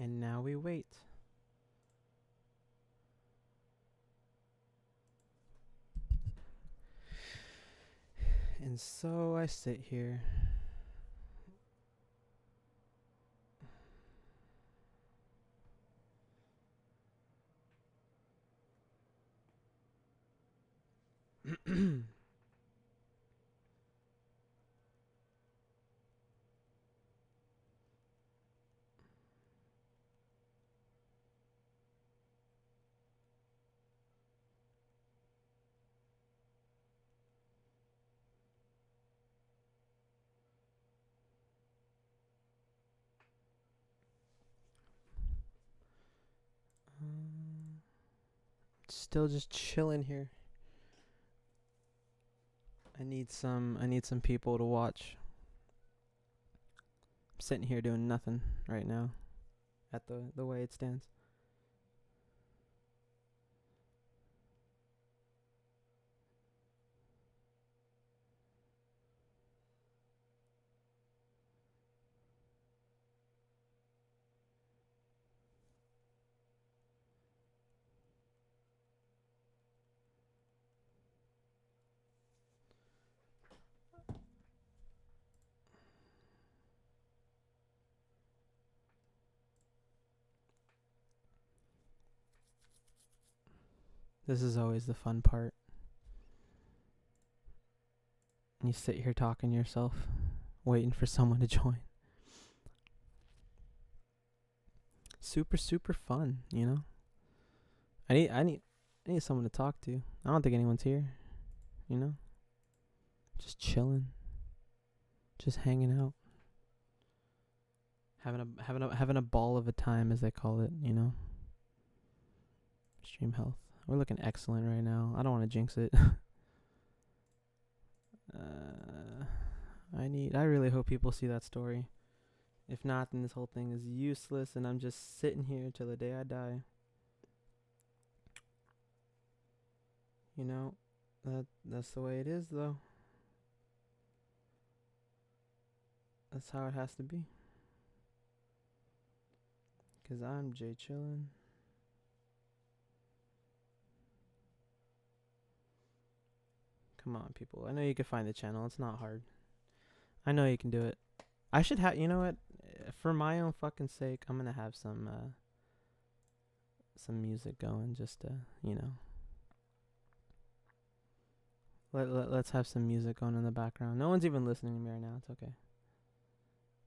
And now we wait. And so I sit here. Still just chilling here. I need some people to watch. I'm sitting here doing nothing right now at the way it stands. This is always the fun part. You sit here talking to yourself, waiting for someone to join. Super, super fun, you know? I need someone to talk to. I don't think anyone's here, you know? Just chilling. Just hanging out. Having a ball of a time, as they call it, you know? Stream health. We're looking excellent right now. I don't want to jinx it. I really hope people see that story. If not, then this whole thing is useless and I'm just sitting here till the day I die. You know, that's the way it is though. That's how it has to be. 'Cause I'm Jay chillin'. Come on, people. I know you can find the channel. It's not hard. I know you can do it. I should have, you know what? For my own fucking sake, I'm gonna have some music going just to, you know. Let's have some music going in the background. No one's even listening to me right now. It's okay.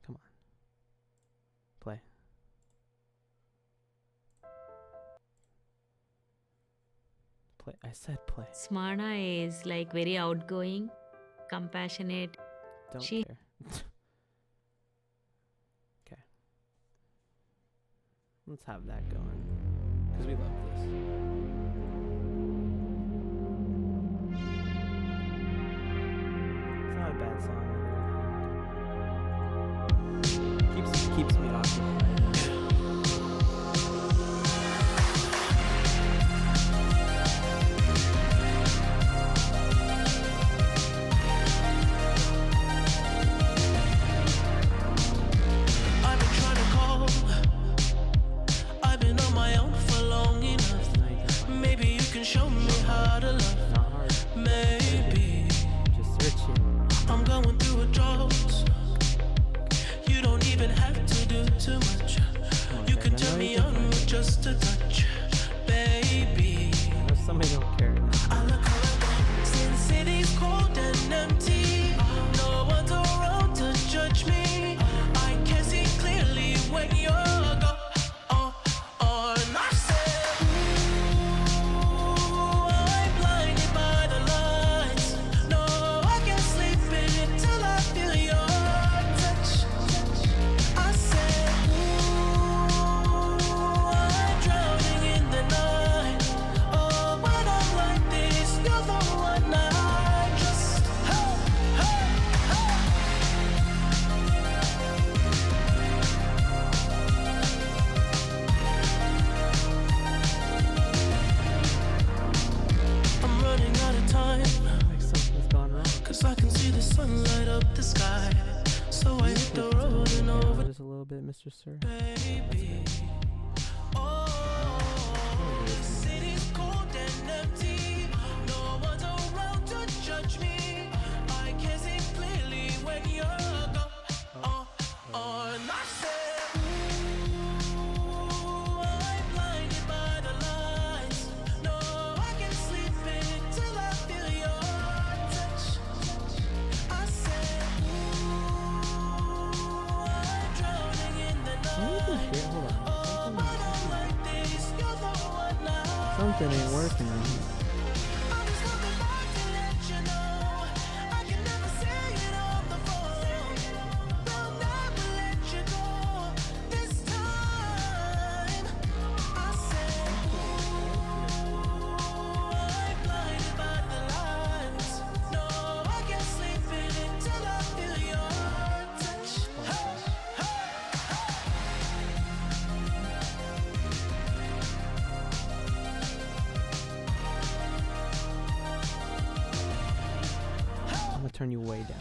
Come on. Play. Play. I said play. Smarna is like very outgoing, compassionate. Don't She- care. Okay. Let's have that going. 'Cause we love this. It's not a bad song either, I think. Keeps me occupied. Show me how to love. Not hard. Maybe Just searching. I'm going through a drought. You don't even have to do too much. You can turn me on with just a touch, baby. I know somebody don't care. I look around since city's cold and empty. No one's around to judge me. I can see clearly when you're gone. I said, ooh, I'm blinded by the lights. No, I can't sleep until I feel your touch. I said, ooh, I'm drowning in the night. Oh, when I'm like this, you're the one I trust. Hey, hey, hey. I'm running out of time, Like something's gone wrong. 'cause I can see the sun light up the sky. So I hit the road and over, just a little bit, Mr. Sir. baby. Oh, the city's cold and empty. No one's around to judge me. I can see clearly when you're gone. And I said, ooh, I'm blinded by the lights. No, I can't sleep until I feel your touch. I said, ooh, I'm drowning in the night. Hold on. Oh, but I'm like this, you're the one now. Something ain't working right here. I'm just coming back to let you know I can never say it on the phone. Will never let you go this time. I said, ooh, I'm blinded by the lights. No, I can't sleep until I feel your touch. Hey, hey, I'm gonna turn you way down.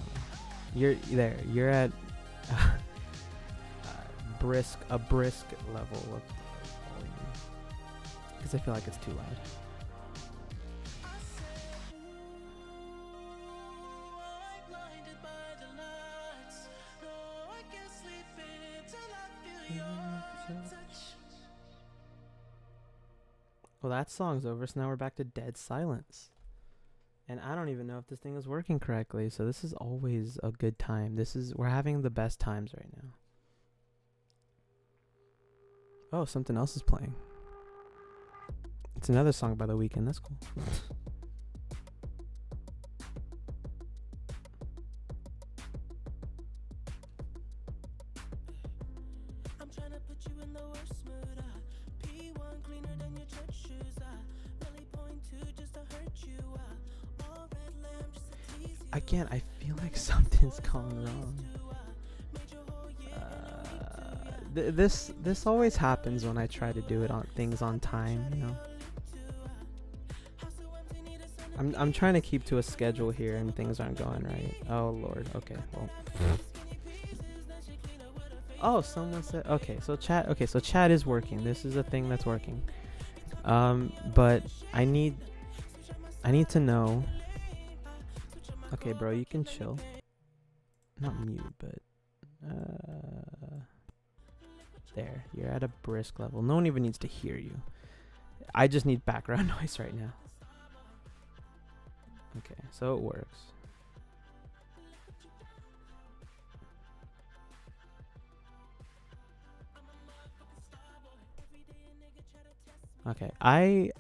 You're there. You're at a brisk level of volume. Because I feel like it's too loud. I'm blinded by the lights. No, I can't sleep until I feel your touch. Well, that song's over, so now we're back to dead silence. And I don't even know if this thing is working correctly, so this is always a good time. We're having the best times right now. Oh, something else is playing. It's another song by The Weeknd. That's cool. I'm trying to put you in the worst mood. P1 cleaner than your church shoes. Really point to just to hurt you. All red lamb just to tease you. Again, I feel like something's gone wrong. This always happens when I try to do it on things on time, you know. I'm trying to keep to a schedule here and things aren't going right. Oh Lord. Okay. Well. Oh, someone said okay, so chat is working. This is a thing that's working. But I need to know. Okay, bro, you can chill. Not mute, but there. You're at a brisk level. No one even needs to hear you. I just need background noise right now. Okay, so it works. Okay, I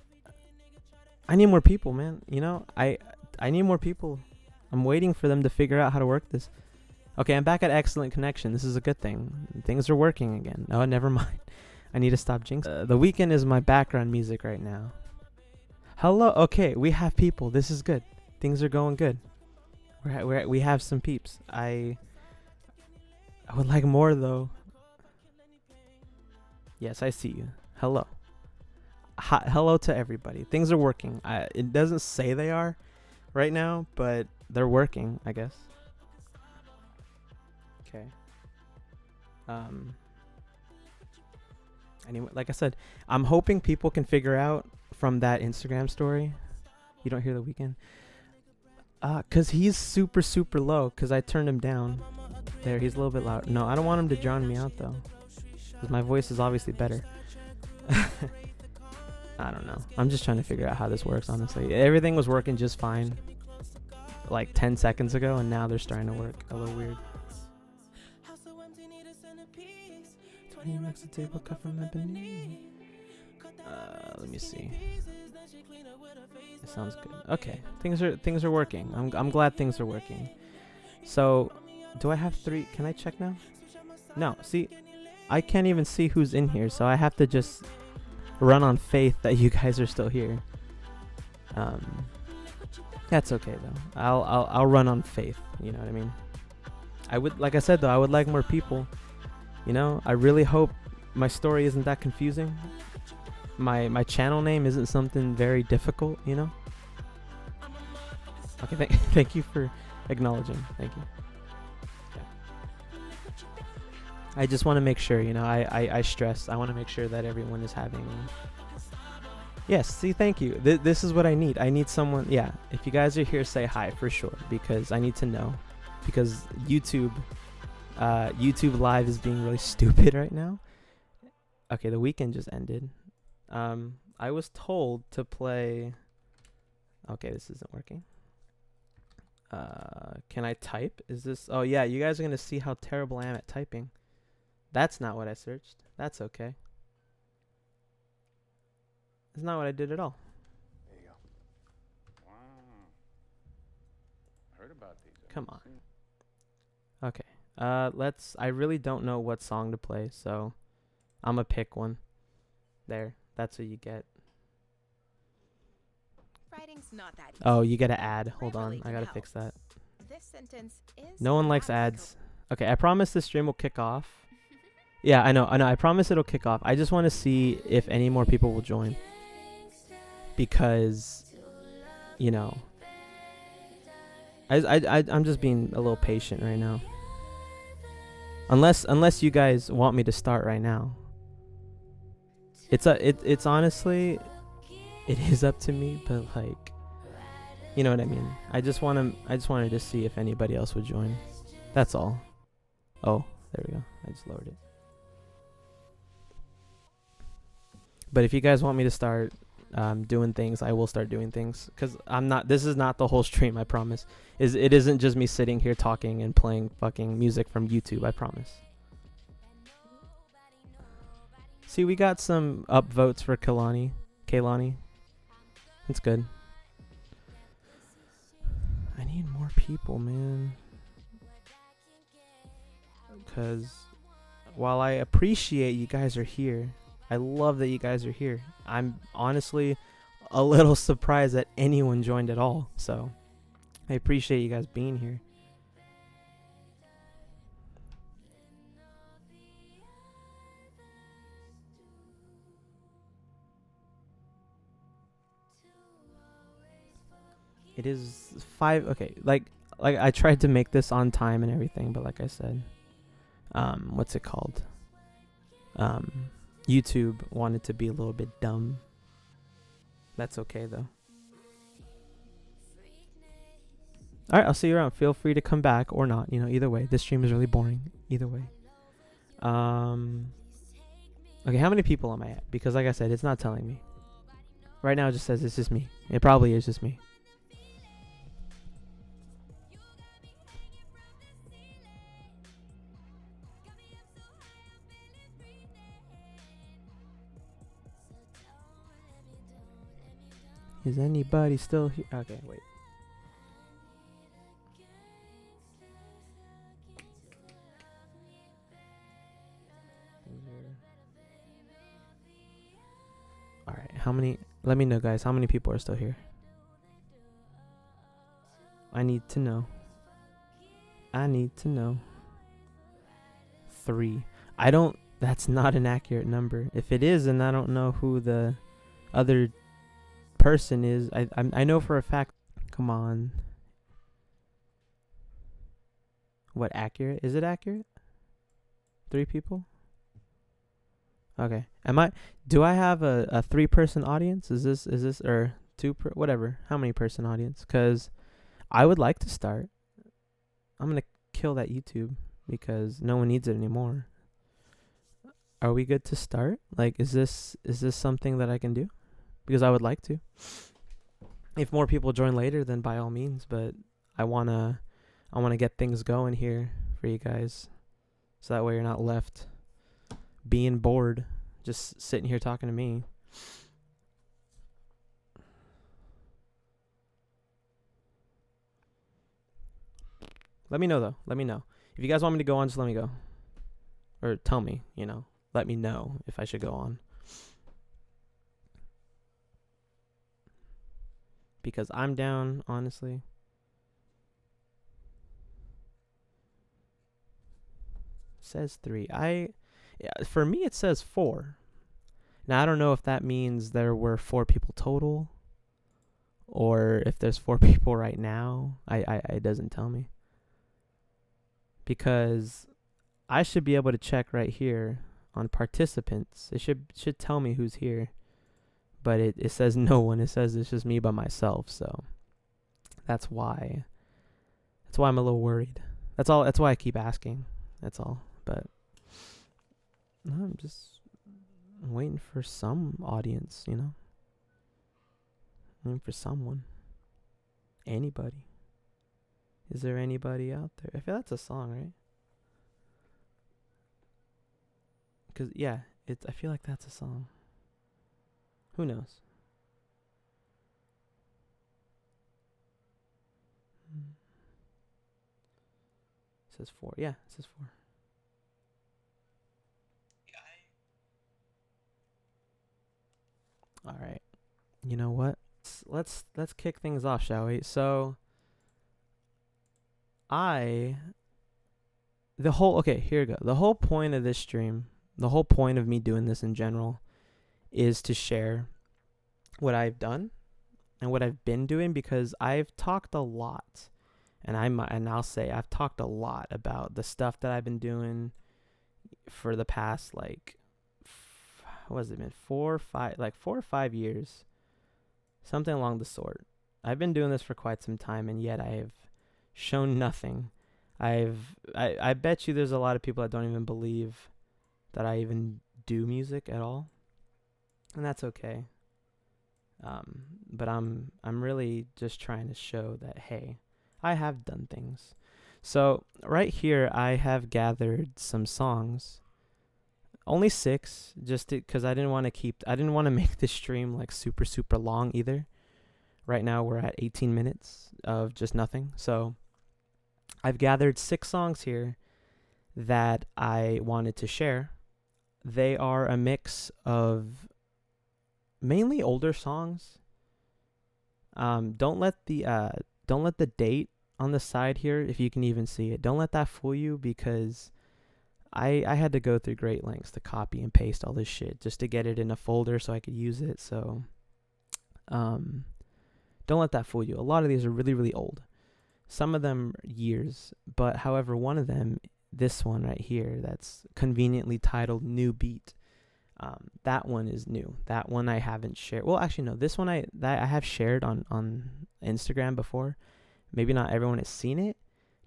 need more people, man. You know, I need more people. I'm waiting for them to figure out how to work this. Okay, I'm back at excellent connection. This is a good thing. Things are working again. Oh, never mind. I need to stop jinxing. The Weeknd is my background music right now. Hello. Okay, we have people. This is good. Things are going good. We have some peeps. I would like more though. Yes, I see you. Hello. Hello to everybody. Things are working. It doesn't say they are right now, but they're working, I guess. Okay. Anyway, like I said, I'm hoping people can figure out from that Instagram story. You don't hear The Weeknd? Cause he's super low. Cause I turned him down. There, he's a little bit loud. No, I don't want him to drown me out though. Cause my voice is obviously better. I don't know. I'm just trying to figure out how this works, honestly. Everything was working just fine like 10 seconds ago, and now they're starting to work a little weird. Let me see. It sounds good. Okay, things are working. I'm glad things are working. So, do I have 3? Can I check now? No. See, I can't even see who's in here, so I have to just run on faith that you guys are still here. That's okay though. I'll run on faith. You know what I mean? I would, like I said though, I would like more people. You know, I really hope my story isn't that confusing. My channel name isn't something very difficult. You know. Okay. Thank you for acknowledging. Thank you. Okay. I just want to make sure, you know, I stress. I want to make sure that everyone is having. Yes, see, thank you. This is what I need. I need someone. Yeah, if you guys are here, say hi for sure, because I need to know. Because YouTube Live is being really stupid right now. Okay, the weekend just ended. I was told to play. Okay, this isn't working. Can I type? Is this? Oh yeah, you guys are gonna see how terrible I am at typing. That's not what I searched. That's okay. It's not what I did at all. There you go. Wow. Heard about these. Come on. Okay. I really don't know what song to play, so I'm gonna pick one. There. That's what you get. Writing's not that easy. Oh, you get an ad. Hold Grammarly on. I can gotta help. fix that. This sentence is No one likes not ads. Okay, I promise the stream will kick off. Yeah, I know. I promise it'll kick off. I just want to see if any more people will join. Because, you know, I'm just being a little patient right now. Unless you guys want me to start right now. It's honestly, it is up to me, but like, you know what I mean. I just wanted to see if anybody else would join. That's all. Oh, there we go. I just lowered it. But if you guys want me to start doing things, I will start doing things. Because this is not the whole stream, I promise. It isn't just me sitting here talking and playing fucking music from YouTube, I promise. See, we got some upvotes for Kaylani. That's good. I need more people, man. Because while I appreciate you guys are here, I love that you guys are here. I'm honestly a little surprised that anyone joined at all. So I appreciate you guys being here. It is 5. Okay, like I tried to make this on time and everything, but like I said, what's it called? YouTube wanted to be a little bit dumb. That's okay though. Alright, I'll see you around. Feel free to come back or not. You know, either way. This stream is really boring. Either way. Okay, how many people am I at? Because like I said, it's not telling me. Right now it just says it's just me. It probably is just me. Is anybody still here? Okay, wait. Alright, how many? Let me know, guys. How many people are still here? I need to know. I need to know. 3. That's not an accurate number. If it is, then I don't know who the other person is. I know for a fact. Come on. What, accurate? Is it accurate? 3 people? Okay. Do I have a 3-person audience? Is this or 2 whatever? How many person audience? Cuz I would like to start. I'm going to kill that YouTube because no one needs it anymore. Are we good to start? Like, is this something that I can do? Because I would like to. If more people join later, then by all means. But I wanna get things going here for you guys, so that way you're not left being bored, just sitting here talking to me. Let me know though. Let me know if you guys want me to go on. Just let me go, or tell me. You know, let me know if I should go on. Because I'm down, honestly. Says 3. For me it says 4. Now I don't know if that means there were 4 people total, or if there's 4 people right now. It doesn't tell me. Because I should be able to check right here on participants. It should tell me who's here. But it says no one. It says it's just me by myself. So that's why I'm a little worried. That's all. That's why I keep asking. That's all. But no, I'm just waiting for some audience, you know? Waiting for someone. Anybody. Is there anybody out there? I feel that's a song, right? Cause yeah, I feel like that's a song. Who knows? It says 4. Yeah, it says 4. All right. You know what? Let's kick things off, shall we? So okay, here we go. The whole point of this stream, the whole point of me doing this in general is to share what I've done and what I've been doing, because I've talked a lot, and I'll say I've talked a lot about the stuff that I've been doing for the past what has it been, 4 or 5 years, something along the sort. I've been doing this for quite some time, and yet I have shown nothing. I bet you there's a lot of people that don't even believe that I even do music at all, and that's okay. But I'm really just trying to show that, hey, I have done things. So right here, I have gathered some songs. Only 6, just because I didn't want to make this stream like super, super long either. Right now we're at 18 minutes of just nothing. So I've gathered 6 songs here that I wanted to share. They are a mix of mainly older songs. Don't let the date on the side here, if you can even see it, don't let that fool you, because I had to go through great lengths to copy and paste all this shit just to get it in a folder so I could use it. So don't let that fool you. A lot of these are really, really old. Some of them years, but however, one of them, this one right here, that's conveniently titled New Beat. That one is new. That one I haven't shared. Well, actually, no. This one I have shared on Instagram before. Maybe not everyone has seen it,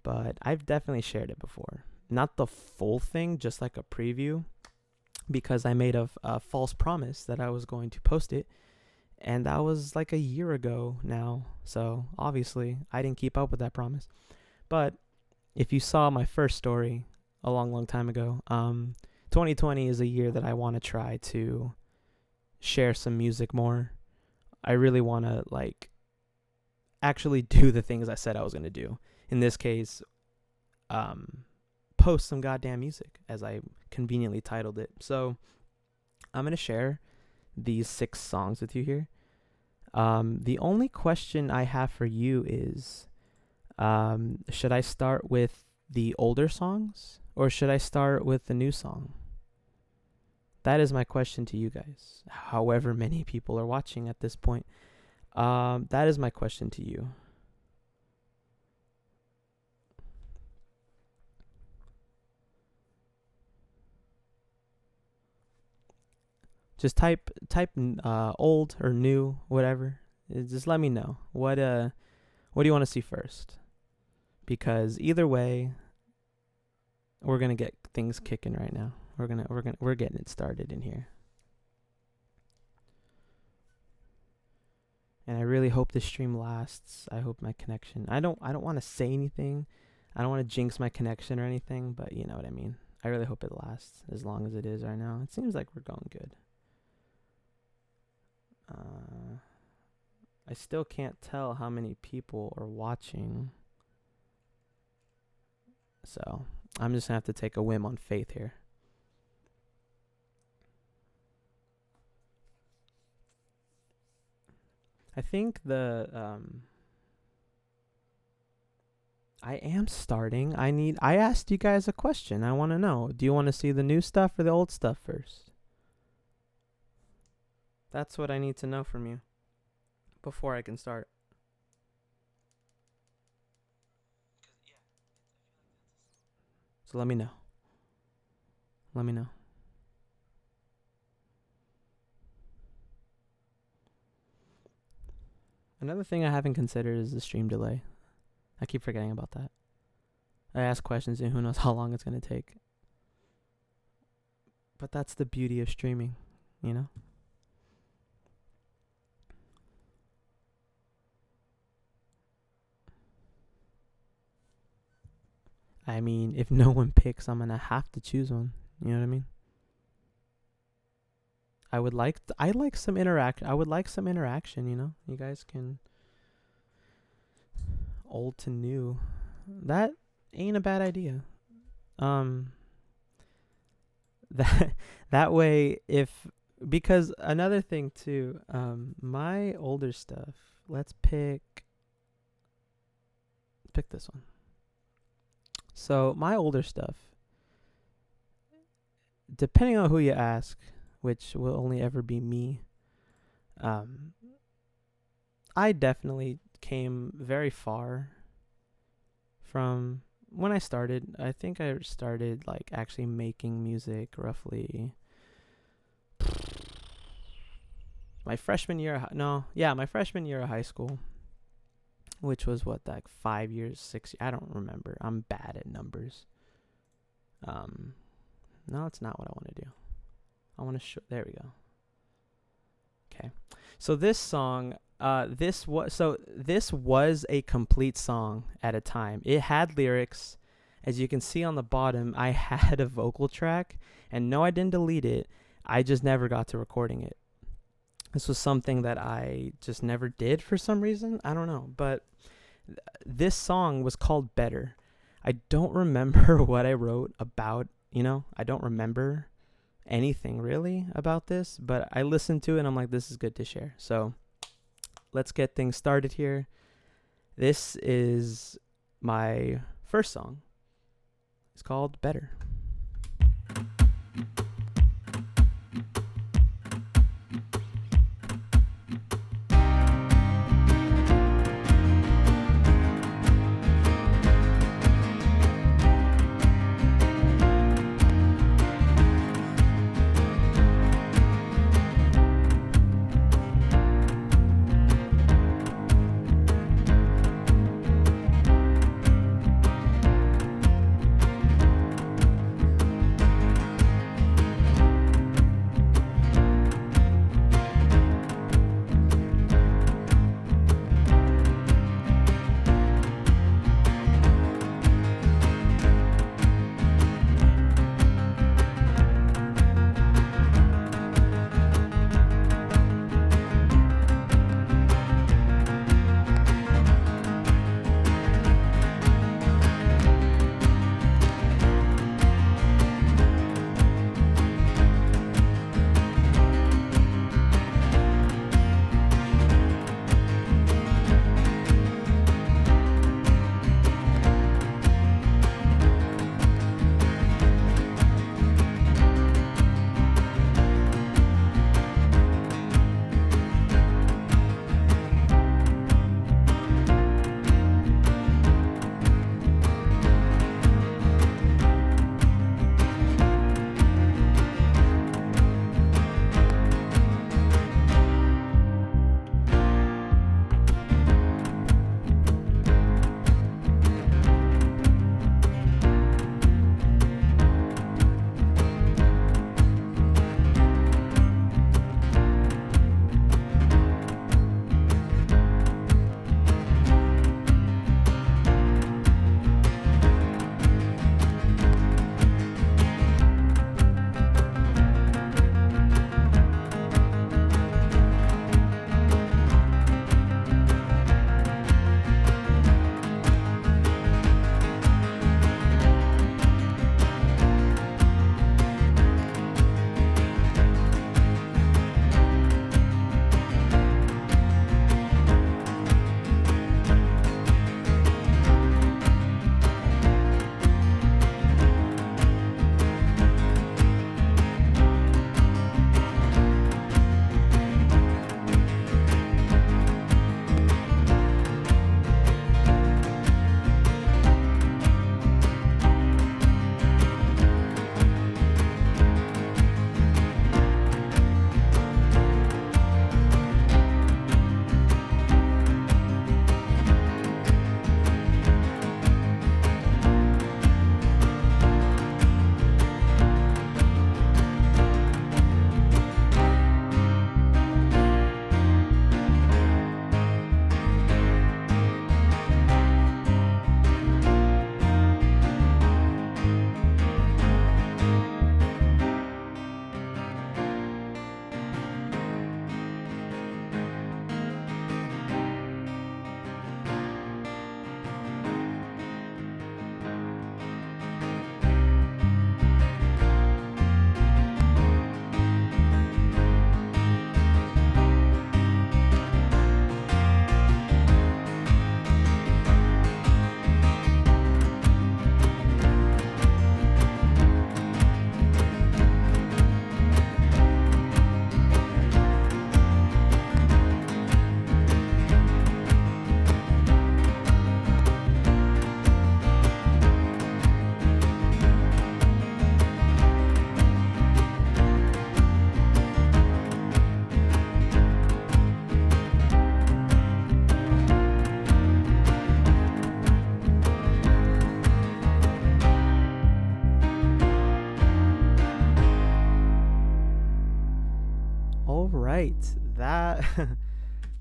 but I've definitely shared it before. Not the full thing, just like a preview, because I made a false promise that I was going to post it, and that was like a year ago now. So obviously, I didn't keep up with that promise. But if you saw my first story a long, long time ago, 2020 is a year that I want to try to share some music more. I really want to actually do the things I said I was going to do. In this case, post some goddamn music, as I conveniently titled it. So I'm going to share these 6 songs with you here. The only question I have for you is, should I start with the older songs or should I start with the new song? That is my question to you guys. However many people are watching at this point. That is my question to you. Just type old or new, whatever. Just let me know. What do you want to see first? Because either way, we're gonna get things kicking right now. We're getting it started in here. And I really hope this stream lasts. I hope my connection. I don't want to say anything. I don't want to jinx my connection or anything, but you know what I mean. I really hope it lasts as long as it is right now. It seems like we're going good. I still can't tell how many people are watching. So I'm just gonna have to take a whim on faith here. I think I am starting. I asked you guys a question. I want to know. Do you want to see the new stuff or the old stuff first? That's what I need to know from you before I can start. So let me know. Let me know. Another thing I haven't considered is the stream delay. I keep forgetting about that. I ask questions and who knows how long it's going to take. But that's the beauty of streaming, you know? I mean, if no one picks, I'm going to have to choose one. You know what I mean? I would like some interaction. I would like some interaction, you know? You guys can old to new. That ain't a bad idea. That way, because another thing too, my older stuff, let's pick this one. So my older stuff, depending on who you ask, which will only ever be me, I definitely came very far from when I started. I think I started like actually making music roughly my freshman year of high school, which was what, like 5 years, 6 years, I don't remember. I'm bad at numbers. No, it's not what I want to do. I want to there we go. Okay. So this song, this was a complete song at a time. It had lyrics. As you can see on the bottom, I had a vocal track, and no, I didn't delete it. I just never got to recording it. This was something that I just never did for some reason. I don't know, but this song was called Better. I don't remember what I wrote about, I don't remember anything really about this, but I listened to it and I'm like, this is good to share. So let's get things started here. This is my first song. It's called Better.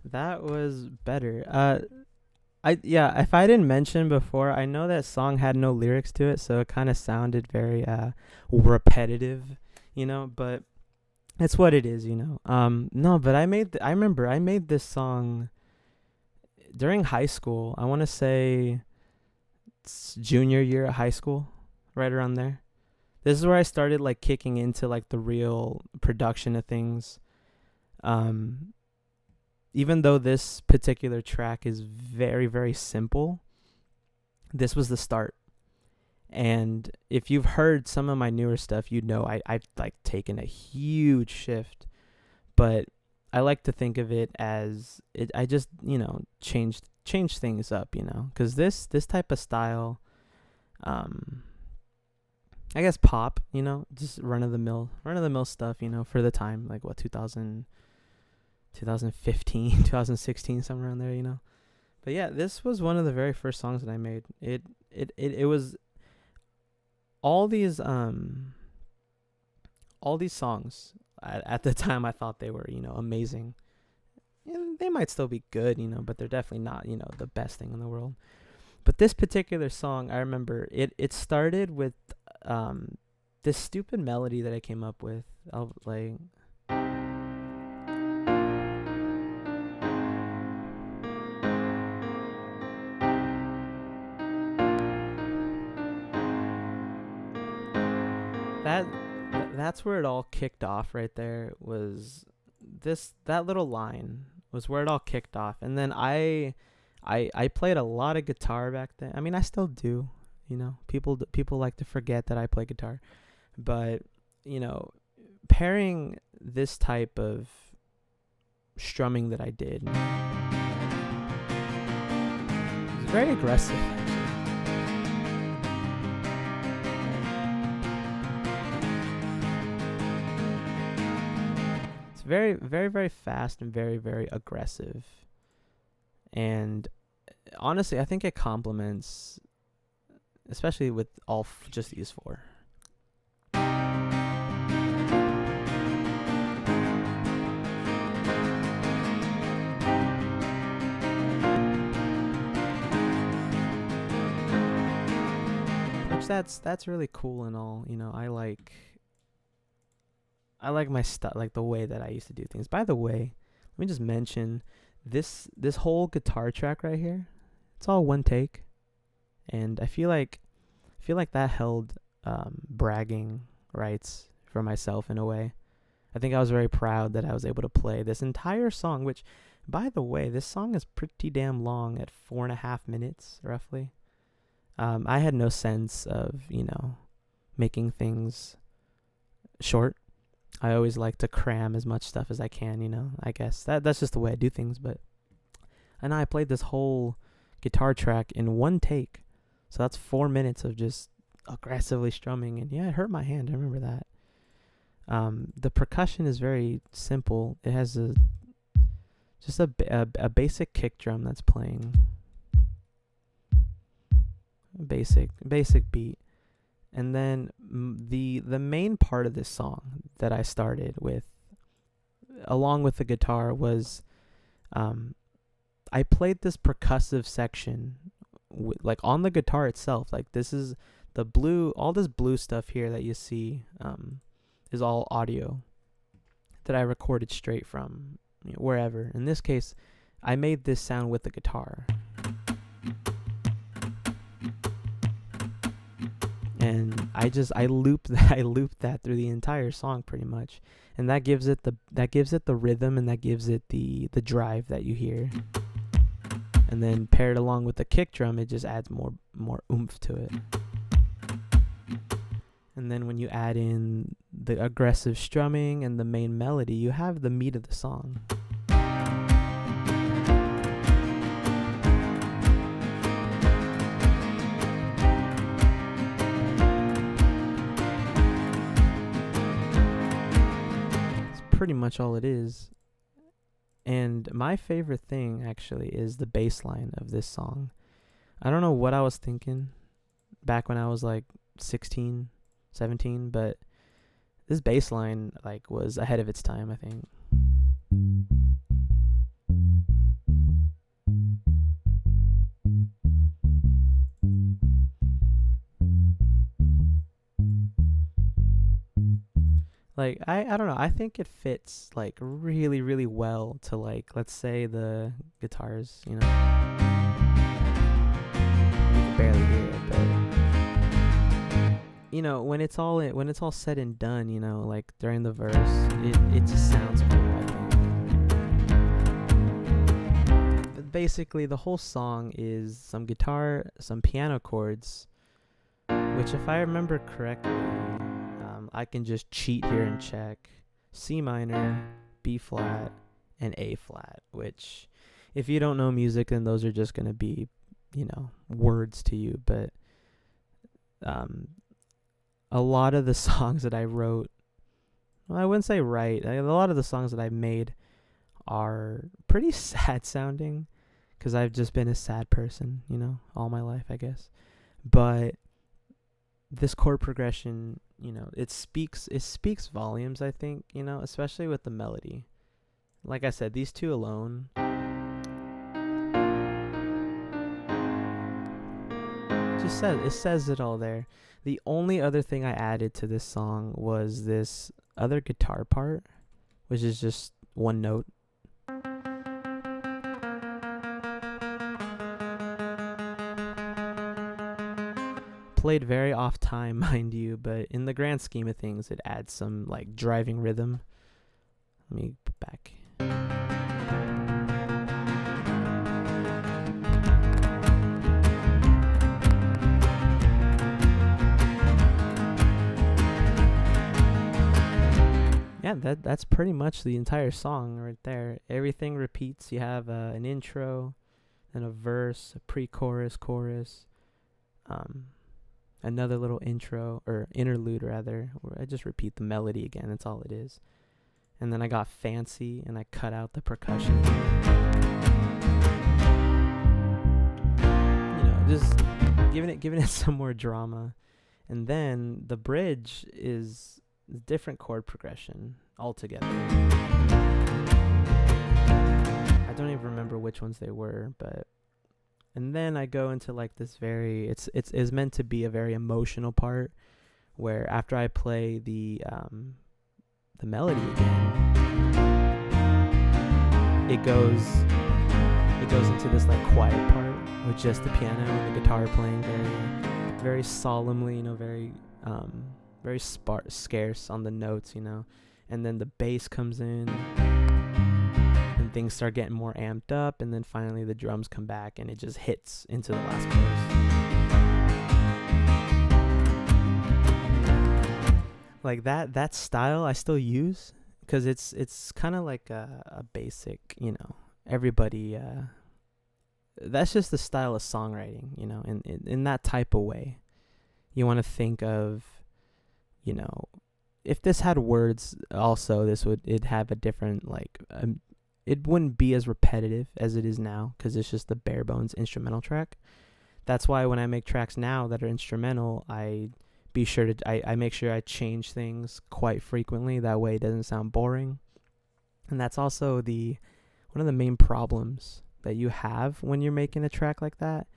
That was better. If I didn't mention before, I know that song had no lyrics to it, so it kind of sounded very repetitive, but it's what it is, No, but I remember I made this song during high school. I want to say it's junior year of high school, right around there. This is where I started like kicking into like the real production of things. Even though this particular track is very, very simple, this was the start. And if you've heard some of my newer stuff, I've like taken a huge shift. But I like to think of it as I just, changed things up, because this type of style, I guess pop, just run of the mill stuff, for the time, like what, 2015, 2016, somewhere around there, But yeah, this was one of the very first songs that I made. It was all these songs at the time I thought they were, amazing. And they might still be good, but they're definitely not, the best thing in the world. But this particular song, I remember it started with this stupid melody that I came up with. That's where it all kicked off right there. Was that little line was where it all kicked off. And then I played a lot of guitar back then. I mean, I still do, people like to forget that I play guitar. But, pairing this type of strumming that I did, it's very aggressive. Very, very, very fast and very, very aggressive. And honestly, I think it complements, especially with just these four. Which that's really cool and all. I like my stuff, like the way that I used to do things. By the way, let me just mention this whole guitar track right here. It's all one take, and I feel like that held bragging rights for myself in a way. I think I was very proud that I was able to play this entire song. Which, by the way, this song is pretty damn long at 4.5 minutes roughly. I had no sense of making things short. I always like to cram as much stuff as I can, I guess. That's just the way I do things, and I played this whole guitar track in one take. So that's 4 minutes of just aggressively strumming, and yeah, it hurt my hand. I remember that. The percussion is very simple. It has just a basic kick drum that's playing. Basic beat. And then the main part of this song that I started with, along with the guitar, was I played this percussive section like on the guitar itself. Like this is the blue, all this blue stuff here that you see is all audio that I recorded straight from wherever. In this case, I made this sound with the guitar. And I looped that through the entire song pretty much, and that gives it the rhythm, and that gives it the drive that you hear. And then paired along with the kick drum, it just adds more oomph to it. And then when you add in the aggressive strumming and the main melody, you have the meat of the song. Pretty much all it is. And my favorite thing actually is the bass line of this song. I don't know what I was thinking back when I was like 16, 17, but this bass line like was ahead of its time, I think. Like I don't know. I think it fits like really really well to like let's say the guitars. You know, you can barely hear it, but you know when it's all said and done, you know, like during the verse, it just sounds cool. I think. But basically, the whole song is some guitar, some piano chords, which if I remember correctly. I can just cheat here and check C minor, B flat, and A flat, which if you don't know music, then those are just going to be, you know, words to you. But a lot of the songs that I wrote, well, I wouldn't say write, a lot of the songs that I've made are pretty sad sounding because I've just been a sad person, you know, all my life, I guess. But this chord progression, you know, it speaks volumes, I think, you know, especially with the melody. Like I said, these two alone, it says it all there. The only other thing I added to this song was this other guitar part, which is just one note. Played very off time, mind you, but in the grand scheme of things, it adds some like driving rhythm. Let me put back. Yeah, that's pretty much the entire song right there. Everything repeats. You have an intro, and a verse, a pre-chorus, chorus, another little intro or interlude rather, where I just repeat the melody again. That's all it is. And then I got fancy and I cut out the percussion. You know, just giving it some more drama. And then the bridge is a different chord progression altogether. I don't even remember which ones they were, but and then I go into like this very it's meant to be a very emotional part where after I play the melody again, it goes into this like quiet part with just the piano and the guitar playing very solemnly, you know, very scarce on the notes, you know, and then the bass comes in. Things start getting more amped up, and then finally the drums come back and it just hits into the last chorus. Like that style I still use because it's kind of like a basic, you know, everybody that's just the style of songwriting, you know, in that type of way. You want to think of, you know, if this had words also, it'd have a different like it wouldn't be as repetitive as it is now because it's just the bare bones instrumental track. That's why when I make tracks now that are instrumental, I make sure I change things quite frequently. That way it doesn't sound boring. And that's also one of the main problems that you have when you're making a track like that.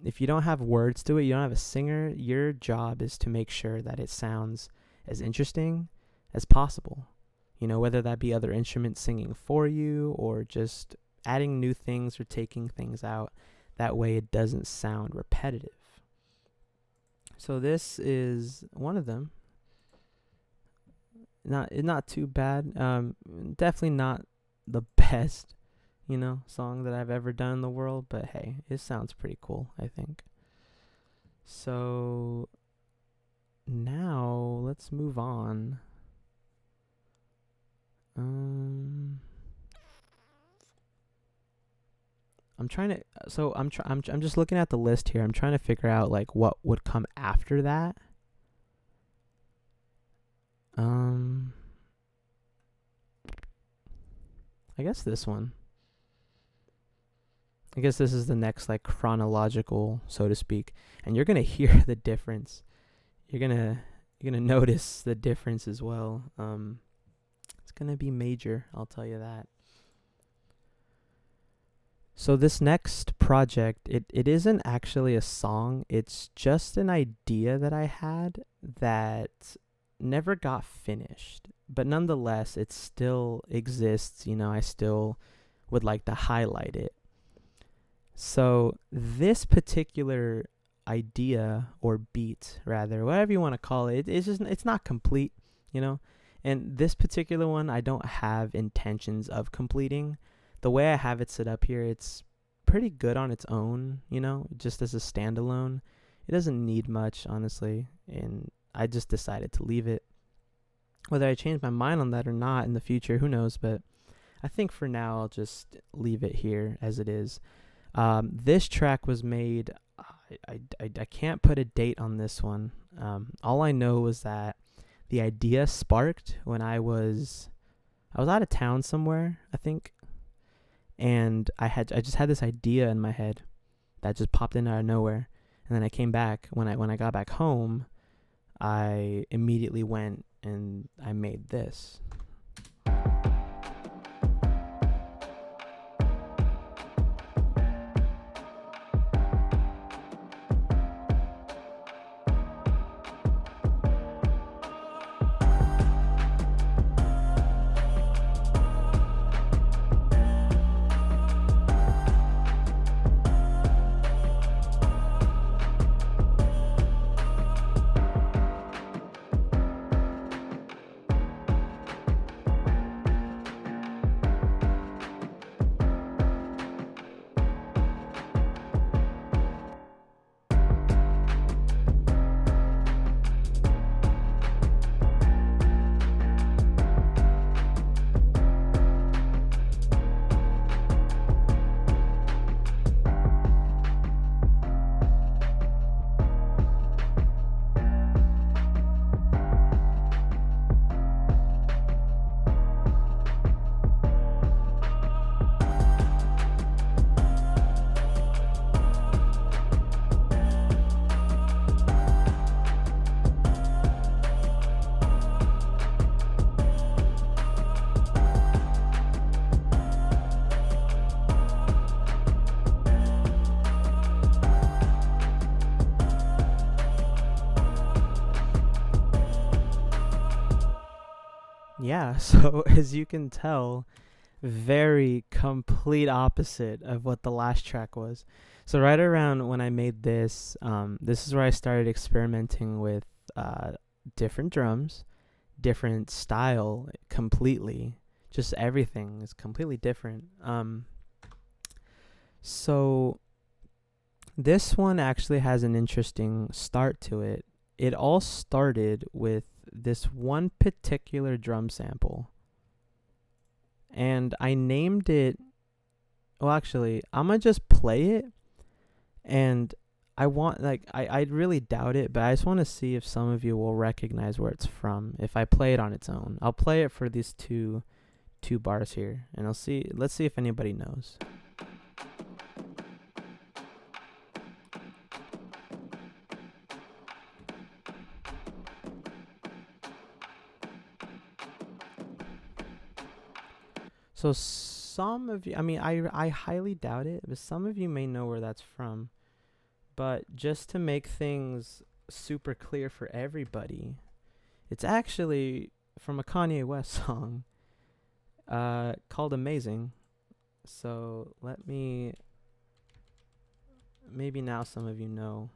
If you don't have words to it, you don't have a singer, your job is to make sure that it sounds as interesting as possible. You know, whether that be other instruments singing for you or just adding new things or taking things out. That way it doesn't sound repetitive. So this is one of them. Not too bad. Definitely not the best, you know, song that I've ever done in the world. But hey, it sounds pretty cool, I think. So now let's move on. I'm just looking at the list here. I'm trying to figure out like what would come after that. I guess this one. I guess this is the next like chronological, so to speak, and you're gonna hear the difference. You're gonna notice the difference as well. It's gonna be major, I'll tell you that. So this next project, it isn't actually a song. It's just an idea that I had that never got finished, but nonetheless it still exists. You know, I still would like to highlight it. So this particular idea, or beat rather, whatever you want to call it, it's not complete, you know. And this particular one I don't have intentions of completing. The way I have it set up here, it's pretty good on its own, you know, just as a standalone. It doesn't need much, honestly, and I just decided to leave it. Whether I change my mind on that or not in the future, who knows, but I think for now I'll just leave it here as it is. This track was made, I can't put a date on this one. All I know was that the idea sparked when I was out of town somewhere, I think, and I just had this idea in my head that just popped in out of nowhere. And then I came back. When I got back home, I immediately went and I made this. Yeah, so as you can tell, very complete opposite of what the last track was. So right around when I made this, this is where I started experimenting with different drums, different style completely. Just everything is completely different. So this one actually has an interesting start to it. It all started with this one particular drum sample, and I named it, well, actually I'm gonna just play it, and I really doubt it, but I just want to see if some of you will recognize where it's from if I play it on its own. I'll play it for these two bars here, and let's see if anybody knows. So some of you, I mean, I highly doubt it, but some of you may know where that's from. But just to make things super clear for everybody, it's actually from a Kanye West song called Amazing. So maybe now some of you know,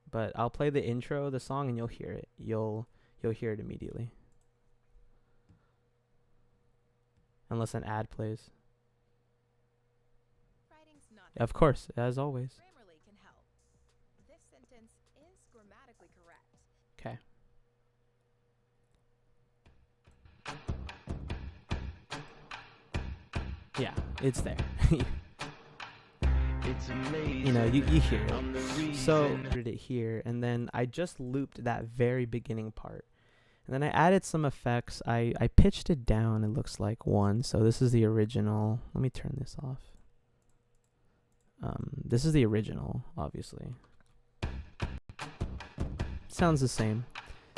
but I'll play the intro of the song and you'll hear it. You'll hear it immediately. Unless an ad plays. Writing's not Of course, as always. Grammarly can help. This sentence is grammatically correct. Okay. Yeah, it's there. You know, you hear it. So I did it here, and then I just looped that very beginning part. And then I added some effects. I pitched it down, it looks like 1. So this is the original. Let me turn this off. This is the original, obviously. Sounds the same.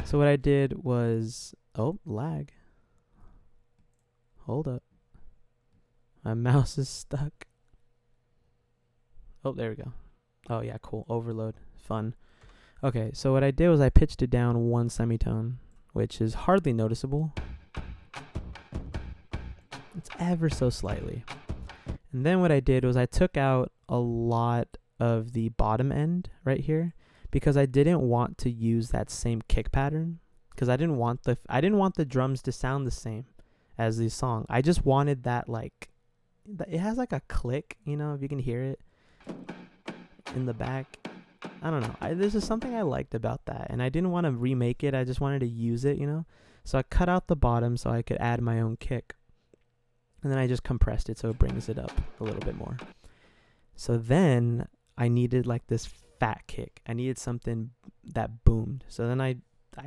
So what I did was, oh, lag. Hold up. My mouse is stuck. Oh, there we go. Oh yeah, cool. Overload. Fun. Okay, so what I did was I pitched it down 1 semitone, which is hardly noticeable. It's ever so slightly. And then what I did was I took out a lot of the bottom end right here because I didn't want to use that same kick pattern, because I didn't want the drums to sound the same as the song. I just wanted that, like, it has like a click, you know, if you can hear it in the back. I don't know. This is something I liked about that, and I didn't want to remake it. I just wanted to use it, you know. So I cut out the bottom so I could add my own kick, and then I just compressed it so it brings it up a little bit more. So then I needed like this fat kick. I needed something that boomed. So then I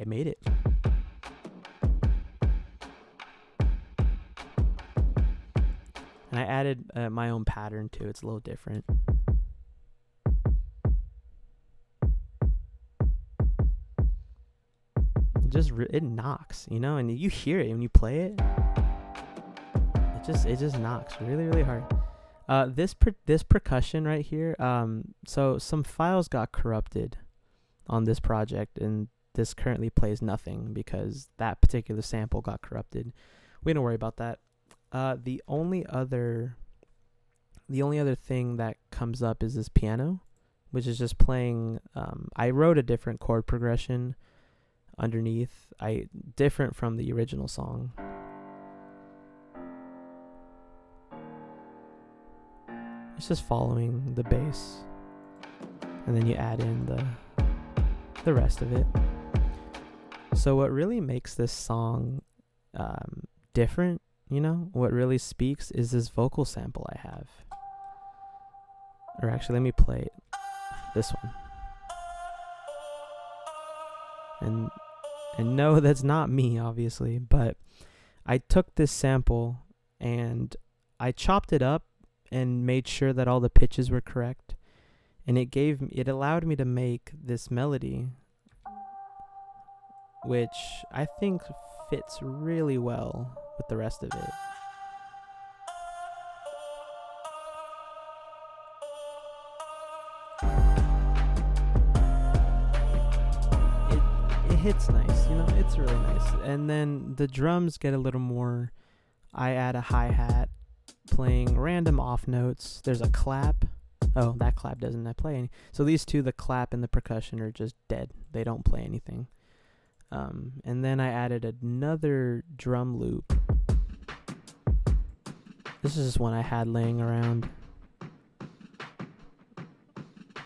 made it. And I added my own pattern too. It's a little different. It knocks, you know, and you hear it when you play it. It just knocks really, really hard. This percussion right here. So some files got corrupted on this project, and this currently plays nothing because that particular sample got corrupted. We don't worry about that. The only other thing that comes up is this piano, which is just playing. I wrote a different chord progression underneath, different from the original song. It's just following the bass, and then you add in the rest of it. So what really makes this song different, you know, what really speaks is this vocal sample I have. Or actually, let me play it. This one. And no, that's not me, obviously, but I took this sample and I chopped it up and made sure that all the pitches were correct, and it allowed me to make this melody, which I think fits really well with the rest of it. It hits nice, you know, it's really nice. And then the drums get a little more. I add a hi-hat playing random off notes. There's a clap. Oh, that clap doesn't play any. So these two, the clap and the percussion, are just dead. They don't play anything. And then I added another drum loop. This is just one I had laying around.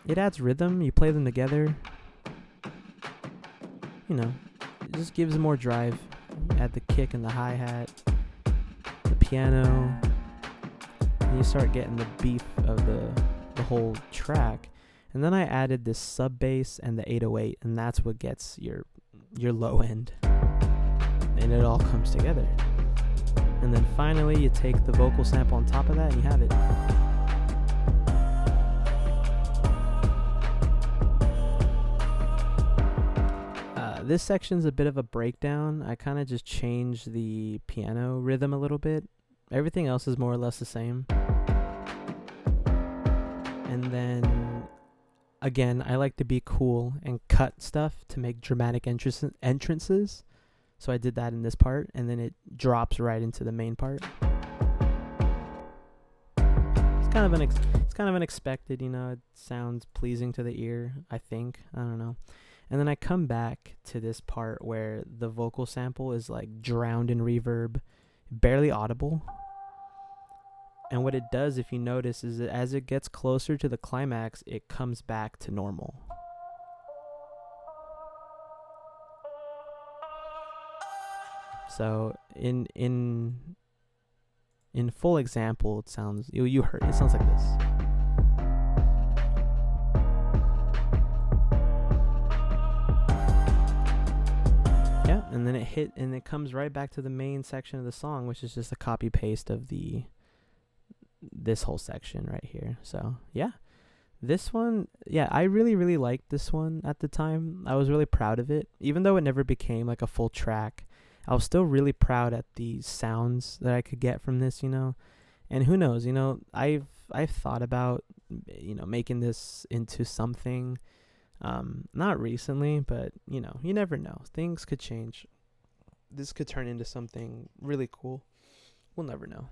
It adds rhythm. You play them together. You know, it just gives more drive. Add the kick and the hi-hat, the piano, and you start getting the beef of the whole track. And then I added this sub bass and the 808, and that's what gets your low end, and it all comes together. And then finally you take the vocal sample on top of that and you have it. This section's a bit of a breakdown. I kind of just changed the piano rhythm a little bit. Everything else is more or less the same. And then again, I like to be cool and cut stuff to make dramatic entrances. So I did that in this part, and then it drops right into the main part. It's kind of unexpected, you know. It sounds pleasing to the ear, I think. I don't know. And then I come back to this part where the vocal sample is like drowned in reverb, barely audible. And what it does, if you notice, is that as it gets closer to the climax, it comes back to normal. So in full example, it sounds, you heard, it sounds like this. Yeah, and then it comes right back to the main section of the song, which is just a copy paste of this whole section right here. So yeah, this one, yeah, I really, really liked this one at the time. I was really proud of it. Even though it never became like a full track, I was still really proud at the sounds that I could get from this, you know. And who knows, you know, I've thought about, you know, making this into something. Not recently, but you know, you never know. Things could change. This could turn into something really cool. We'll never know.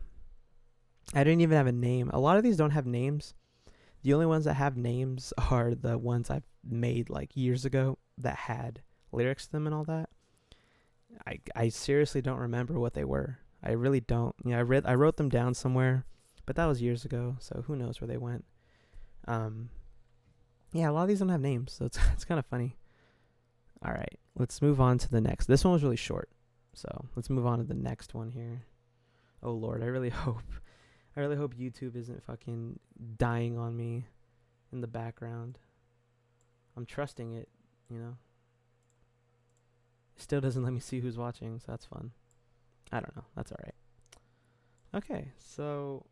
I didn't even have a name. A lot of these don't have names. The only ones that have names are the ones I've made like years ago that had lyrics to them and all that. I seriously don't remember what they were. I really don't. You know, I wrote them down somewhere, but that was years ago, so who knows where they went. Yeah, a lot of these don't have names, so it's kind of funny. All right, let's move on to the next. This one was really short, so let's move on to the next one here. Oh Lord, I really hope YouTube isn't fucking dying on me in the background. I'm trusting it, you know. It still doesn't let me see who's watching, so that's fun. I don't know. That's all right. Okay, so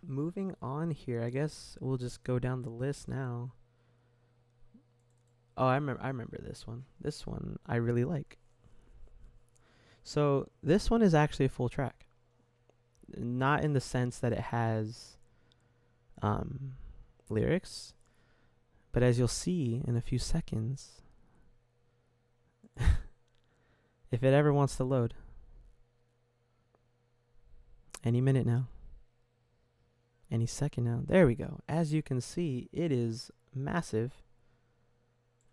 moving on here, I guess we'll just go down the list now. Oh, I remember this one. This one I really like. So this one is actually a full track. Not in the sense that it has lyrics, but as you'll see in a few seconds, if it ever wants to load, any minute now, any second now. There we go. As you can see, it is massive,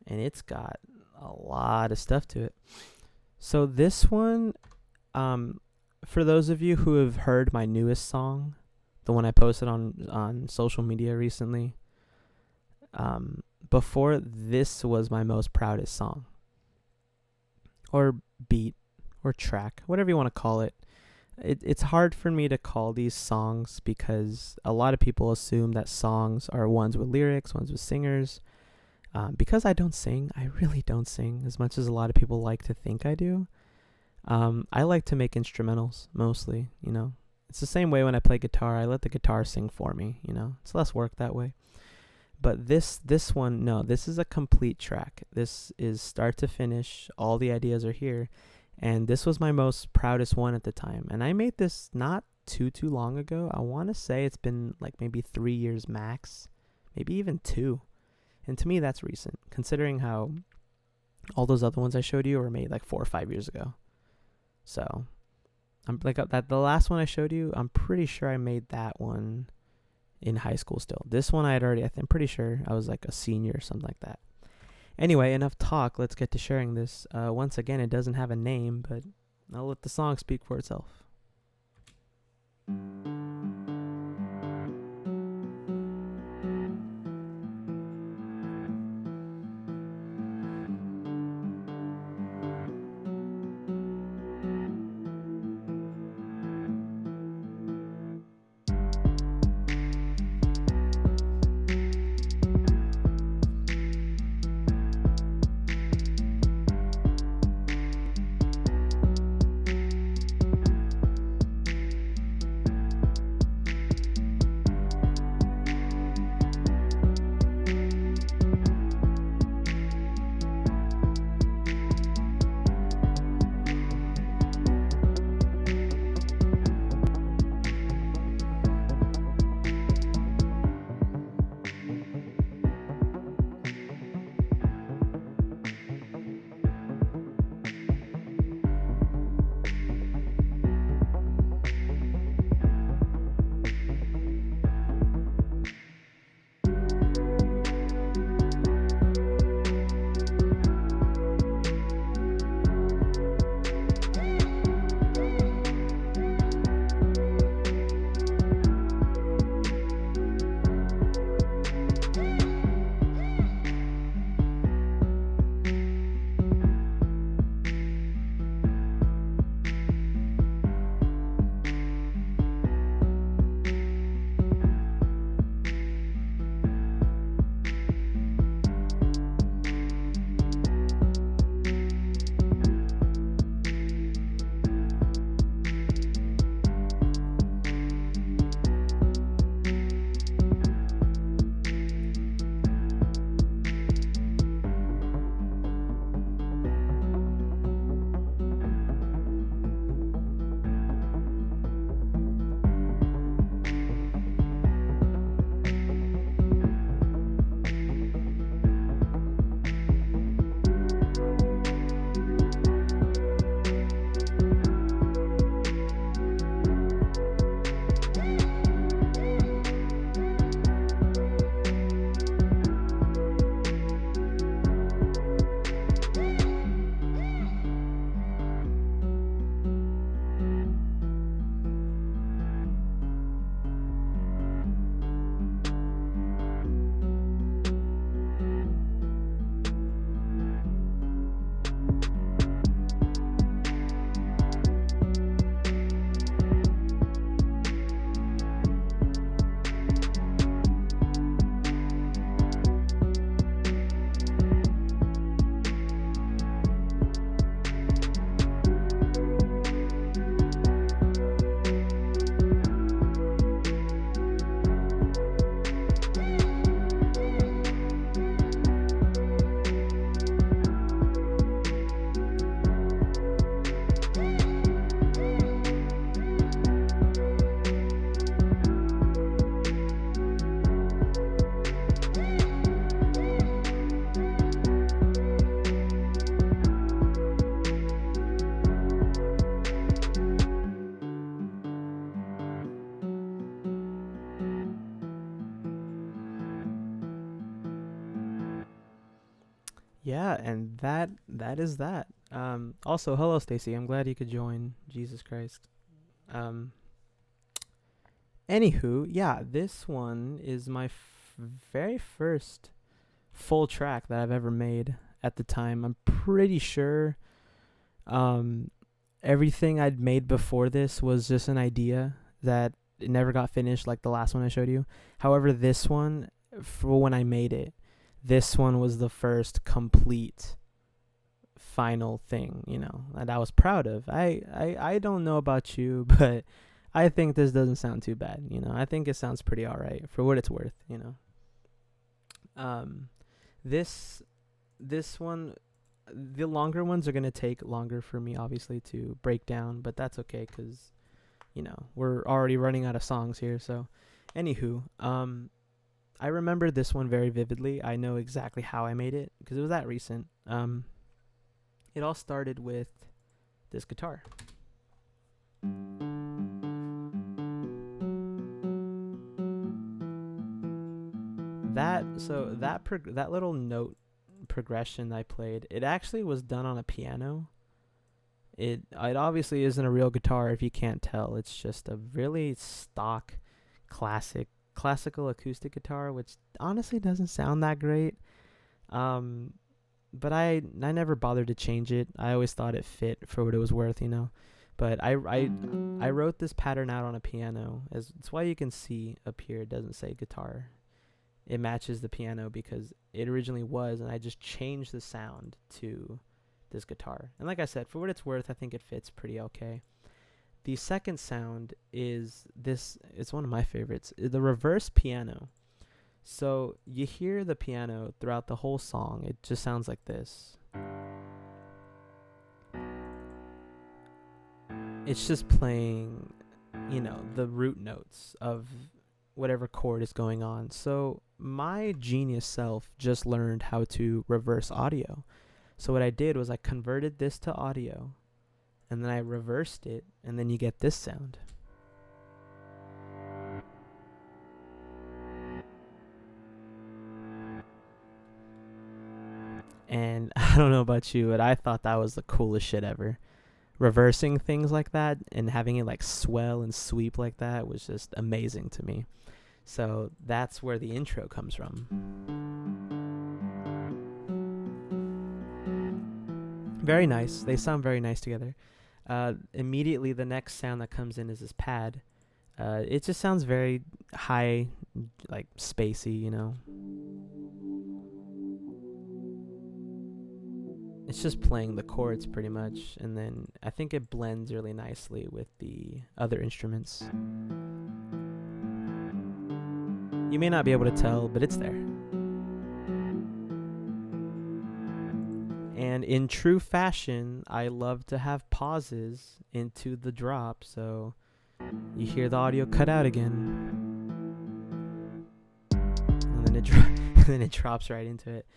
and it's got a lot of stuff to it. So this one, for those of you who have heard my newest song, the one I posted on social media recently, before this was my most proudest song, or beat, or track, whatever you want to call it. It's hard for me to call these songs because a lot of people assume that songs are ones with lyrics, ones with singers. Because I don't sing, I really don't sing as much as a lot of people like to think I do. I like to make instrumentals mostly, you know. It's the same way when I play guitar. I let the guitar sing for me, you know. It's less work that way. But this one, no, this is a complete track. This is start to finish. All the ideas are here. And this was my most proudest one at the time. And I made this not too long ago. I want to say it's been like maybe 3 years max, maybe even 2. And to me, that's recent, considering how all those other ones I showed you were made like 4 or 5 years ago. So I'm like that. The last one I showed you, I'm pretty sure I made that one in high school still. This one I had already, I'm pretty sure I was like a senior or something like that. Anyway, enough talk. Let's get to sharing this. Once again, it doesn't have a name, but I'll let the song speak for itself. Yeah, and that is that. Also, hello, Stacy. I'm glad you could join. Jesus Christ. Um. Anywho, yeah, this one is my very first full track that I've ever made at the time. I'm pretty sure um, everything I'd made before this was just an idea that it never got finished, like the last one I showed you. However, this one, for when I made it, this one was the first complete final thing, that I was proud of. I don't know about you, but I think this doesn't sound too bad, I think it sounds pretty alright for what it's worth. Um this one, the longer ones are going to take longer for me obviously to break down, but that's okay cuz we're already running out of songs here. So anywho, I remember this one very vividly. I know exactly how I made it because it was that recent. It all started with this guitar. That little note progression I played, it actually was done on a piano. It obviously isn't a real guitar if you can't tell. It's just a really stock classical acoustic guitar, which honestly doesn't sound that great. But I never bothered to change it. I always thought it fit for what it was worth. But I wrote this pattern out on a piano. It's why you can see up here it doesn't say guitar. It matches the piano because it originally was, and I just changed the sound to this guitar. And like I said, for what it's worth, I think it fits pretty okay. The second sound is this. It's one of my favorites. The reverse piano. So you hear the piano throughout the whole song. It just sounds like this. It's just playing, the root notes of whatever chord is going on. So my genius self just learned how to reverse audio. So what I did was I converted this to audio, and then I reversed it, and then you get this sound. And I don't know about you, but I thought that was the coolest shit ever. Reversing things like that and having it like swell and sweep like that was just amazing to me. So that's where the intro comes from. Very nice. They sound very nice together. Immediately the next sound that comes in is this pad. It just sounds very high, like spacey, It's just playing the chords pretty much, and then I think it blends really nicely with the other instruments. You may not be able to tell, but it's there. And in true fashion, I love to have pauses into the drop, so you hear the audio cut out again, and then it drops right into it.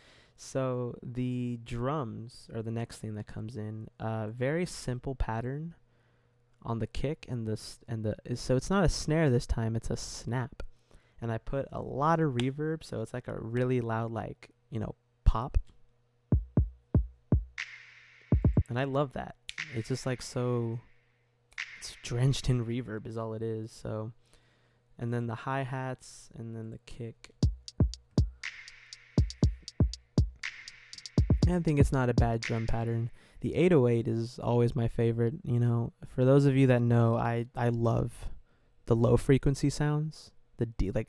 So the drums are the next thing that comes in. Very simple pattern on the kick so it's not a snare this time, it's a snap. And I put a lot of reverb, so it's like a really loud, like, pop. And I love that. It's just like it's drenched in reverb is all it is. So, and then the hi-hats and then the kick. I think it's not a bad drum pattern. The 808 is always my favorite. For those of you that know, I love the low frequency sounds.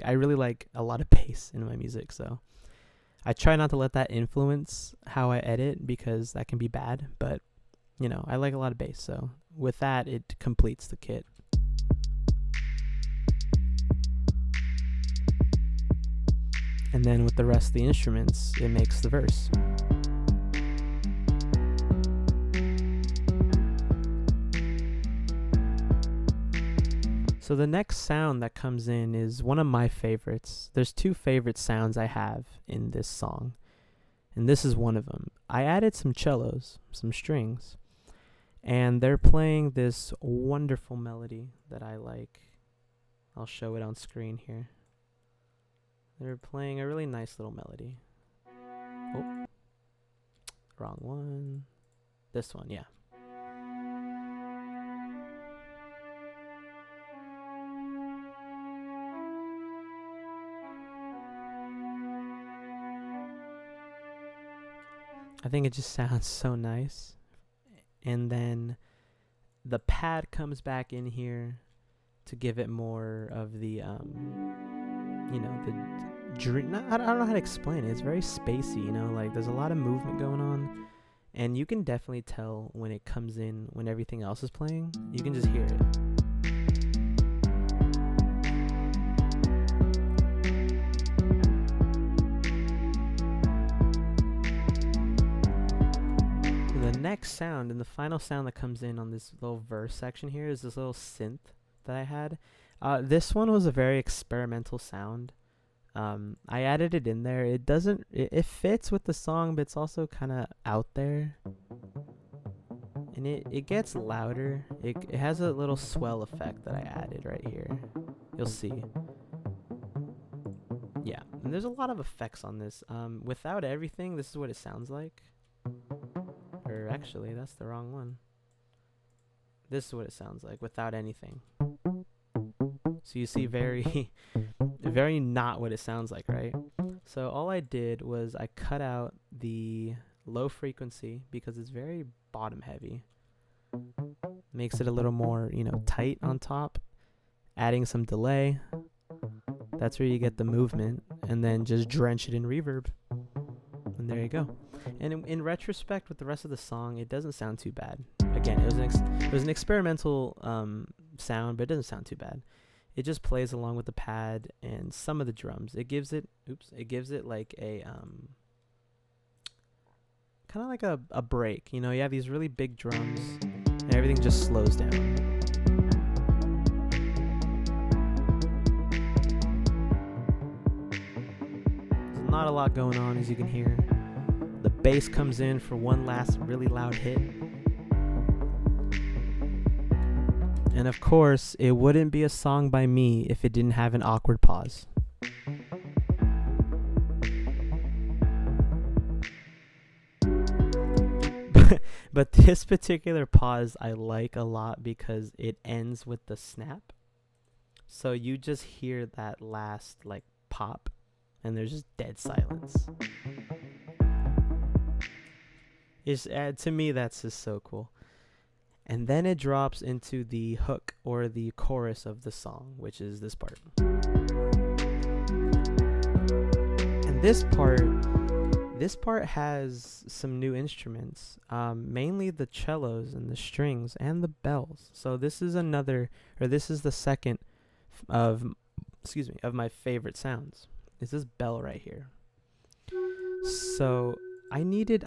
I really like a lot of bass in my music, so I try not to let that influence how I edit because that can be bad, but I like a lot of bass, so with that it completes the kit. And then with the rest of the instruments, it makes the verse. So the next sound that comes in is one of my favorites. There's two favorite sounds I have in this song, and this is one of them. I added some cellos, some strings, and they're playing this wonderful melody that I like. I'll show it on screen here. They're playing a really nice little melody. Oh. wrong one. This one, yeah. I think it just sounds so nice. And then the pad comes back in here to give it more of the you know, the dream. I don't know how to explain it. It's very spacey, you know, like there's a lot of movement going on, and you can definitely tell when it comes in when everything else is playing. You can just hear it. The next sound and the final sound that comes in on this little verse section here is this little synth that I had. This one was a very experimental sound. I added it in there. It fits with the song, but it's also kind of out there. And it gets louder. It has a little swell effect that I added right here. You'll see. Yeah, and there's a lot of effects on this. Without everything, this is what it sounds like. Or actually, that's the wrong one. This is what it sounds like without anything. So you see very, very not what it sounds like, right? So all I did was I cut out the low frequency because it's very bottom heavy. Makes it a little more, you know, tight on top. Adding some delay. That's where you get the movement. And then just drench it in reverb. And there you go. And in retrospect, with the rest of the song, it doesn't sound too bad. Again, it was an experimental sound, but it doesn't sound too bad. It just plays along with the pad and some of the drums. It gives it like a kind of like a break. You know, you have these really big drums, and everything just slows down. There's not a lot going on, as you can hear. The bass comes in for one last really loud hit. And of course, it wouldn't be a song by me if it didn't have an awkward pause. But this particular pause I like a lot because it ends with the snap. So you just hear that last like pop and there's just dead silence. To me, that's just so cool. And then it drops into the hook or the chorus of the song, which is this part. And this part has some new instruments, mainly the cellos and the strings and the bells. So this is the second of my favorite sounds. Is this bell right here. So I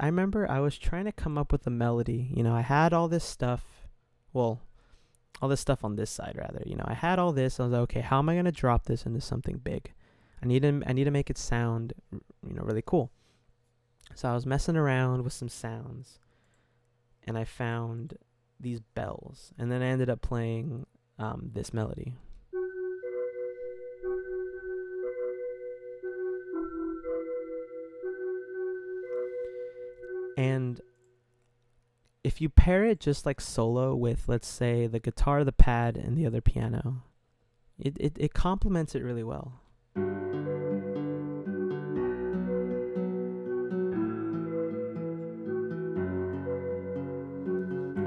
remember I was trying to come up with a melody. You know, I had all this stuff. Well, all this stuff on this side, rather. You know, I had all this. I was like, okay, how am I going to drop this into something big? I need to make it sound, you know, really cool. So I was messing around with some sounds, and I found these bells. And then I ended up playing this melody. And if you pair it just like solo with, let's say, the guitar, the pad, and the other piano, it complements it really well.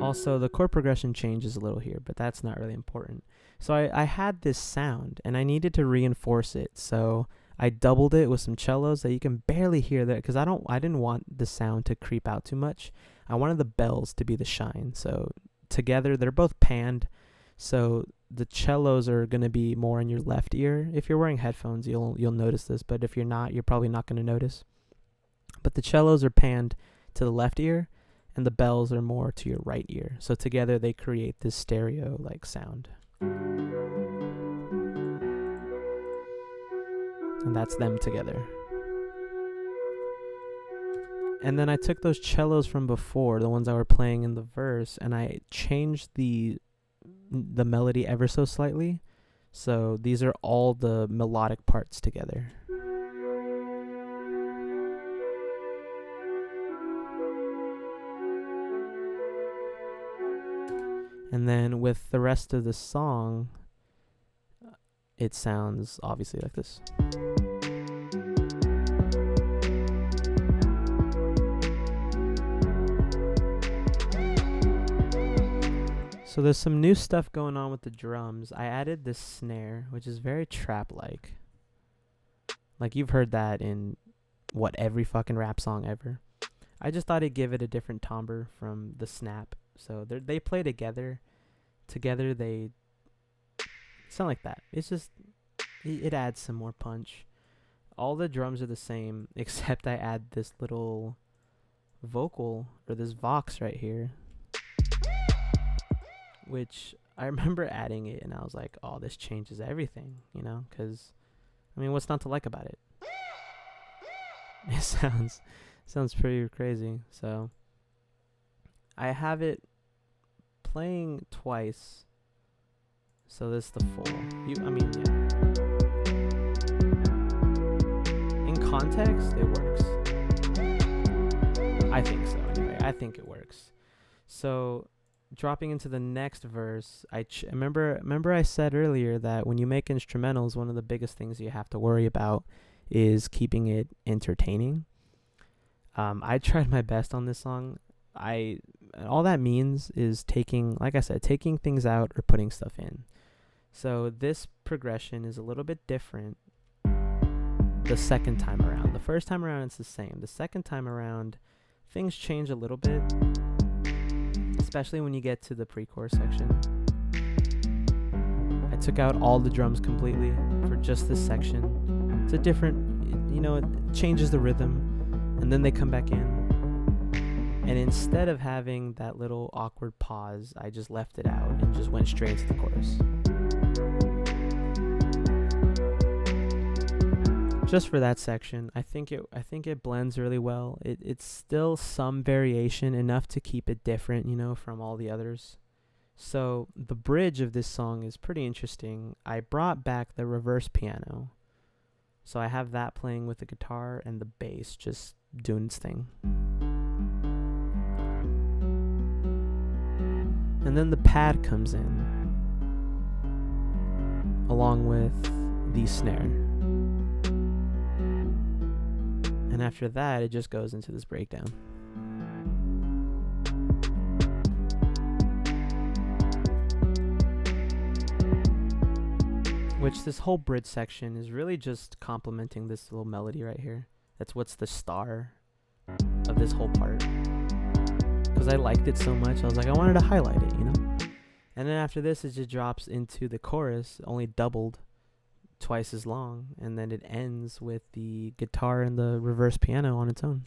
Also, the chord progression changes a little here, but that's not really important. So I had this sound, and I needed to reinforce it. So I doubled it with some cellos that you can barely hear that, because I didn't want the sound to creep out too much. I wanted the bells to be the shine. So together, they're both panned. So the cellos are going to be more in your left ear. If you're wearing headphones, you'll notice this, but if you're not, you're probably not going to notice. But the cellos are panned to the left ear, and the bells are more to your right ear. So together they create this stereo-like sound. And that's them together. And then I took those cellos from before, the ones I were playing in the verse, and I changed the melody ever so slightly. So these are all the melodic parts together. And then with the rest of the song, it sounds obviously like this. So there's some new stuff going on with the drums. I added this snare, which is very trap-like. Like you've heard that in every fucking rap song ever. I just thought I'd give it a different timbre from the snap. So they play together. Together they sound like that. It's just, it adds some more punch. All the drums are the same, except I add this little vocal, or this vox right here, which I remember adding it and I was like, oh, this changes everything, you know? Because, I mean, what's not to like about it? It sounds pretty crazy. So I have it playing twice. So this is the full. Yeah. In context, it works. I think so. Anyway, I think it works. So dropping into the next verse, I remember I said earlier that when you make instrumentals, one of the biggest things you have to worry about is keeping it entertaining. I tried my best on this song. All that means is taking things out or putting stuff in. So this progression is a little bit different the second time around. The first time around it's the same. The second time around things change a little bit, especially when you get to the pre-chorus section. I took out all the drums completely for just this section. It's a different, it changes the rhythm, and then they come back in. And instead of having that little awkward pause, I just left it out and just went straight into the chorus. Just for that section, I think it blends really well. It's still some variation, enough to keep it different, from all the others. So the bridge of this song is pretty interesting. I brought back the reverse piano. So I have that playing with the guitar and the bass just doing its thing. And then the pad comes in along with the snare. And after that, it just goes into this breakdown. Which this whole bridge section is really just complementing this little melody right here. That's what's the star of this whole part. Because I liked it so much, I was like, I wanted to highlight it, And then after this, it just drops into the chorus, only doubled, twice as long, and then it ends with the guitar and the reverse piano on its own.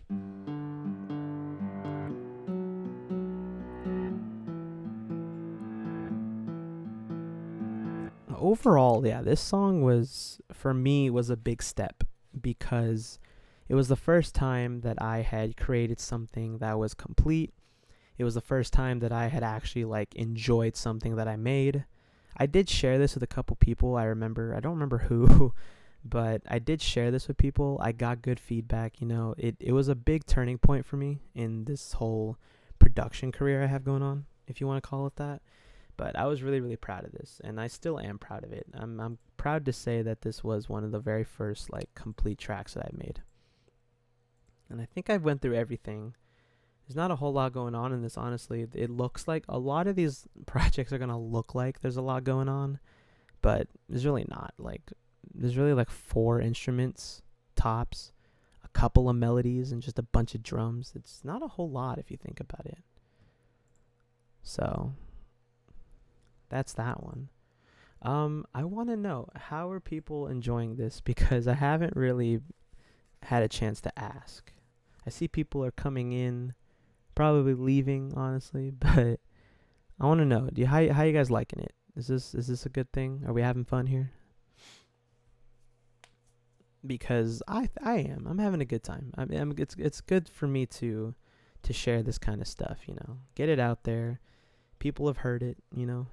Overall, this song was a big step, because it was the first time that I had created something that was complete. It was the first time that I had actually enjoyed something that I made. I did share this with a couple people. I don't remember who, but I did share this with people. I got good feedback. It was a big turning point for me in this whole production career I have going on, if you want to call it that. But I was really, really proud of this, and I still am proud of it. I'm proud to say that this was one of the very first complete tracks that I've made. And I think I went through everything. There's not a whole lot going on in this, honestly. It looks like a lot of these projects are going to look like there's a lot going on, but there's really not. There's really 4 instruments, tops, a couple of melodies, and just a bunch of drums. It's not a whole lot if you think about it. So that's that one. I want to know, how are people enjoying this? Because I haven't really had a chance to ask. I see people are coming in, probably leaving, honestly, but I want to know, how you guys liking it? Is this a good thing? Are we having fun here? Because I am. I'm having a good time. It's good for me to share this kind of stuff, Get it out there. People have heard it,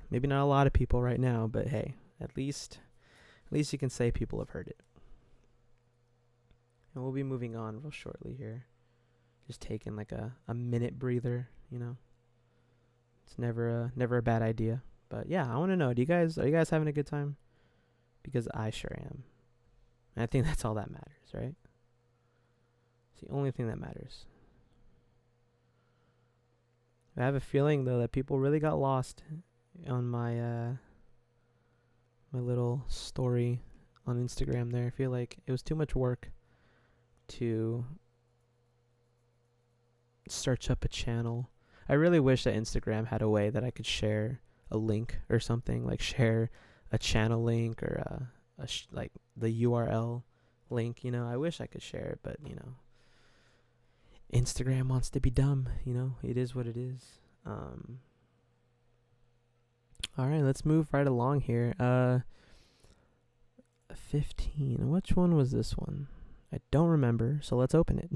Maybe not a lot of people right now, but hey, at least you can say people have heard it. And we'll be moving on real shortly here. Just taking a minute breather, It's never a bad idea. But yeah, I want to know, are you guys having a good time? Because I sure am. And I think that's all that matters, right? It's the only thing that matters. I have a feeling though that people really got lost on my my little story on Instagram there. I feel like it was too much work to search up a channel. I really wish that Instagram had a way that I could share a link or something, like share a channel link or like the URL link, you know. I wish I could share it, but you know, Instagram wants to be dumb, you know. It is what it is. All right, let's move right along here. 15. Which one was this one? I don't remember, so let's open it.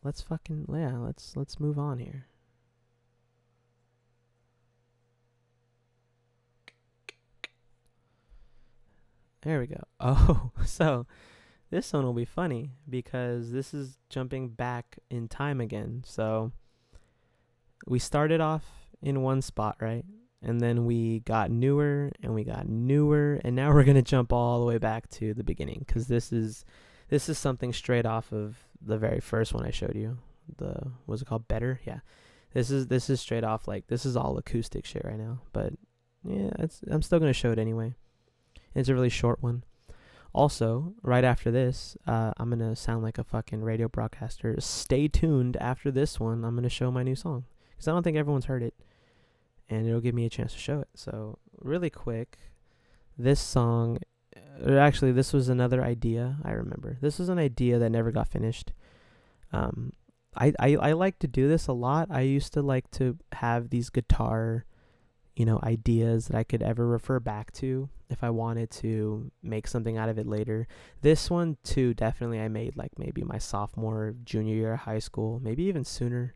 Let's move on here. There we go. Oh, so this one will be funny because this is jumping back in time again. So we started off in one spot, right? And then we got newer and we got newer, and now we're going to jump all the way back to the beginning cuz this is something straight off of the very first one I showed you. What's it called? Better? Yeah. This is straight off, like, this is all acoustic shit right now, but yeah, I'm still going to show it anyway. It's a really short one. Also, right after this, I'm going to sound like a fucking radio broadcaster. Stay tuned after this one. I'm going to show my new song because I don't think everyone's heard it, and it'll give me a chance to show it. So really quick, this song, actually, this was another idea. I remember this was an idea that never got finished. I like to do this a lot. I used to like to have these guitar, you know, ideas that I could ever refer back to if I wanted to make something out of it later. This one too, definitely I made like maybe my sophomore, junior year of high school, maybe even sooner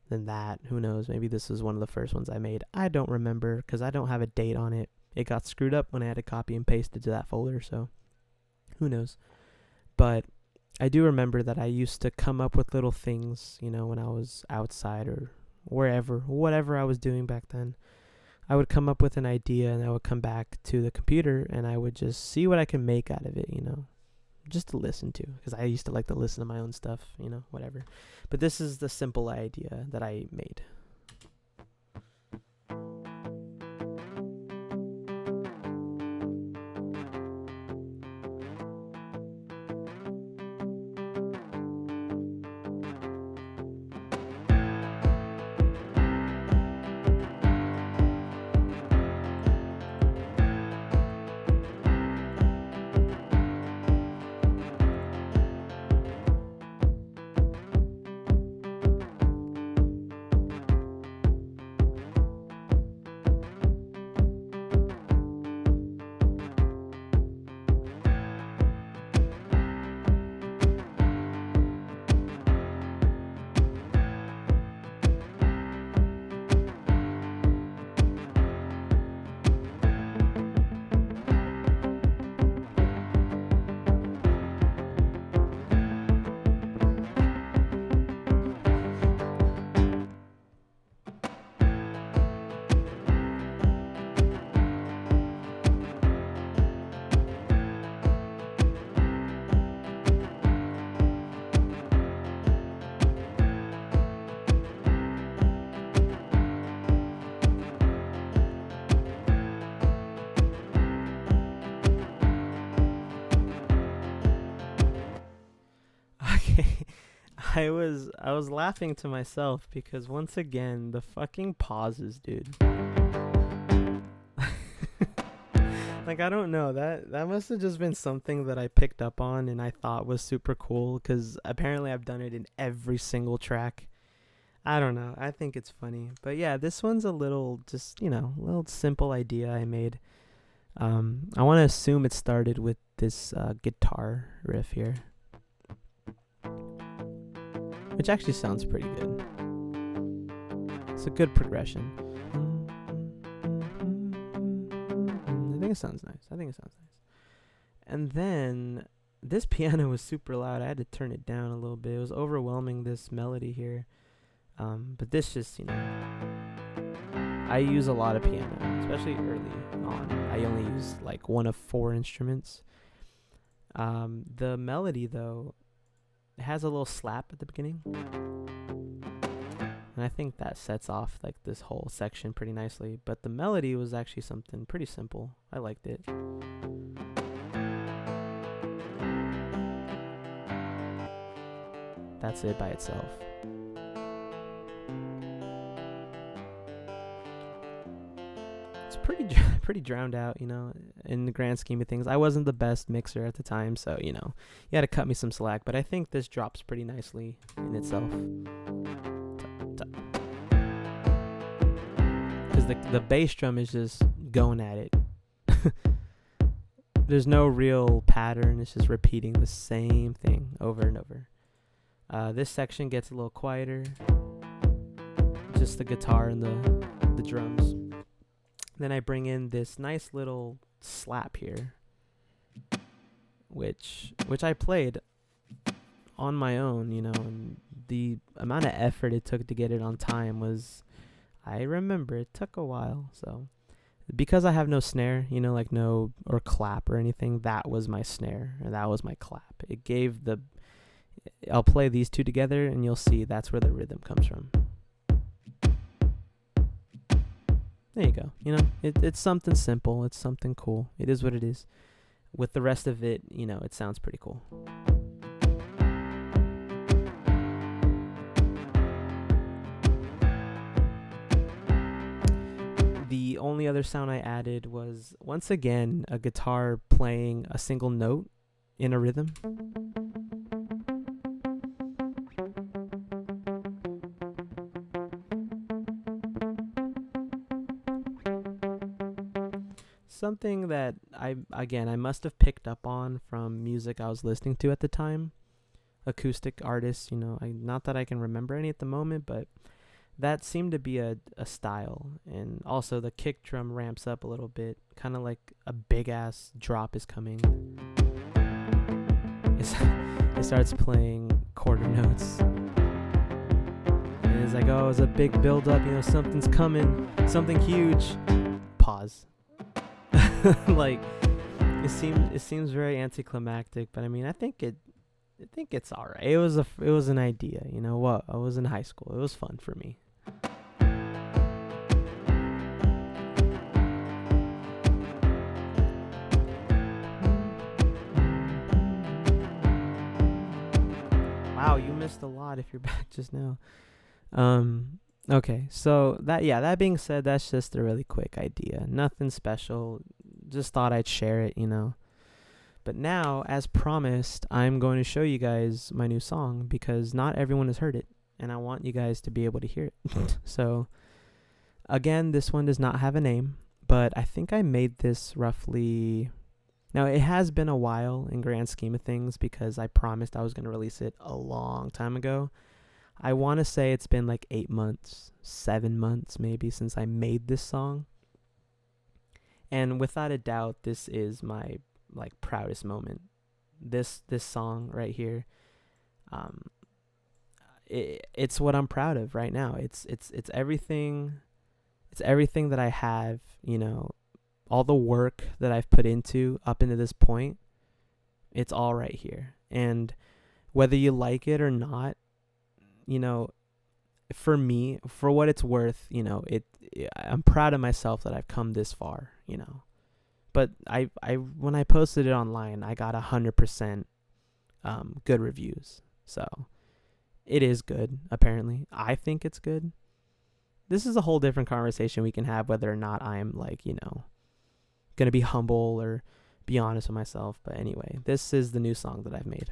than that. Who knows? Maybe this is one of the first ones I made. I don't remember because I don't have a date on it. It got screwed up when I had to copy and paste it to that folder, so who knows. But I do remember that I used to come up with little things, you know, when I was outside or wherever, whatever I was doing back then. I would come up with an idea and I would come back to the computer and I would just see what I can make out of it, you know, just to listen to, because I used to like to listen to my own stuff, you know, whatever. But this is the simple idea that I made. I was laughing to myself because once again the fucking pauses, dude. Like, I don't know, that must have just been something that I picked up on and I thought was super cool because apparently I've done it in every single track. I don't know, I think it's funny. But yeah, this one's a little, just, you know, a little simple idea I made. I want to assume it started with this guitar riff here, which actually sounds pretty good. It's a good progression. I think it sounds nice. And then this piano was super loud. I had to turn it down a little bit. It was overwhelming, this melody here. But this just, I use a lot of piano, especially early on. I only use like one of 4 instruments. The melody, though, it has a little slap at the beginning, and I think that sets off like this whole section pretty nicely. But the melody was actually something pretty simple. I liked it. That's it by itself. It's pretty drowned out, in the grand scheme of things. I wasn't the best mixer at the time, so, you had to cut me some slack. But I think this drops pretty nicely in itself. Because the bass drum is just going at it. There's no real pattern. It's just repeating the same thing over and over. This section gets a little quieter. Just the guitar and the drums. Then I bring in this nice little slap here, which I played on my own, and the amount of effort it took to get it on time was, I remember it took a while. So because I have no snare, like no or clap or anything, that was my snare and that was my clap. It gave I'll play these two together and you'll see that's where the rhythm comes from. There you go. It's something simple. It's something cool. It is what it is. With the rest of it, it sounds pretty cool. The only other sound I added was, once again, a guitar playing a single note in a rhythm. Something that I must have picked up on from music I was listening to at the time. Acoustic artists, not that I can remember any at the moment, but that seemed to be a style. And also the kick drum ramps up a little bit, kind of like a big ass drop is coming. It starts playing quarter notes. And it's like, oh, it's a big build up, something's coming, something huge. Pause. Like, it seems very anticlimactic, but I think it's all right. It was an idea, what? I was in high school. It was fun for me. Wow, you missed a lot if you're back just now. Okay, so that being said, that's just a really quick idea. Nothing special. Just thought I'd share it, But now, as promised, I'm going to show you guys my new song because not everyone has heard it, and I want you guys to be able to hear it. So, again, this one does not have a name, but I think I made this roughly... Now, it has been a while in grand scheme of things because I promised I was going to release it a long time ago. I want to say it's been like 8 months, 7 months maybe since I made this song. And without a doubt, this is my proudest moment. This song right here, it's what I'm proud of right now. It's everything. It's everything that I have. All the work that I've put into up into this point. It's all right here. And whether you like it or not, for me, for what it's worth, I'm proud of myself that I've come this far, But I when I posted it online, I got 100% good reviews. So it is good, apparently. I think it's good. This is a whole different conversation we can have whether or not I'm going to be humble or be honest with myself. But anyway, this is the new song that I've made.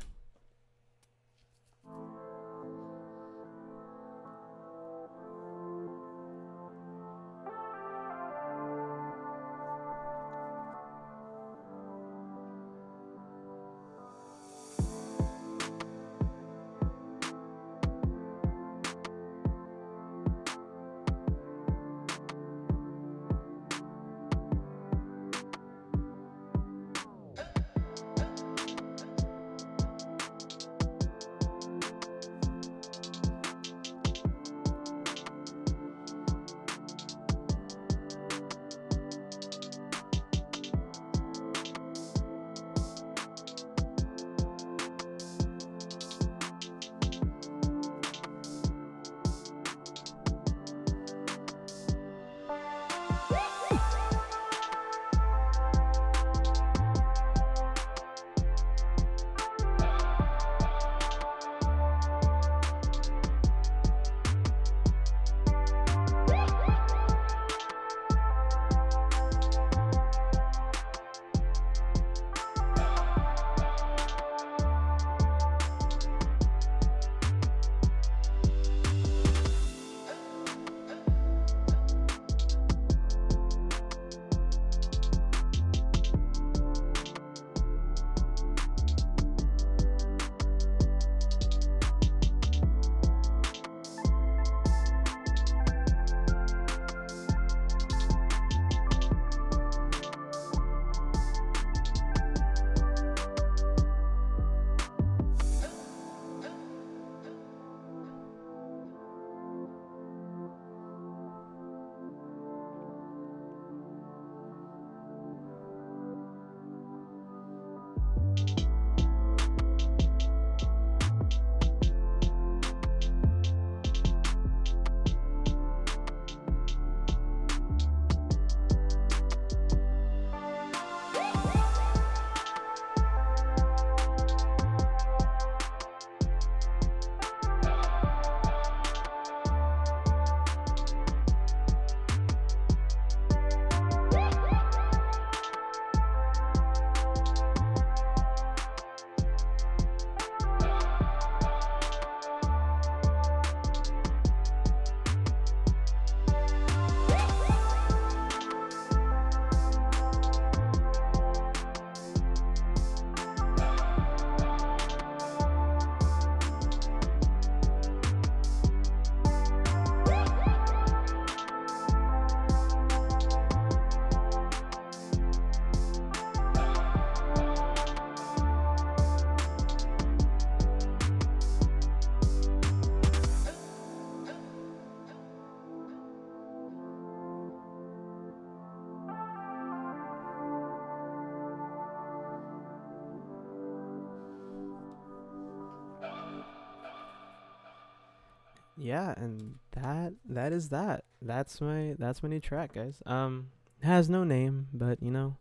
yeah, and that is that. That's my new track, guys. It has no name, but you know,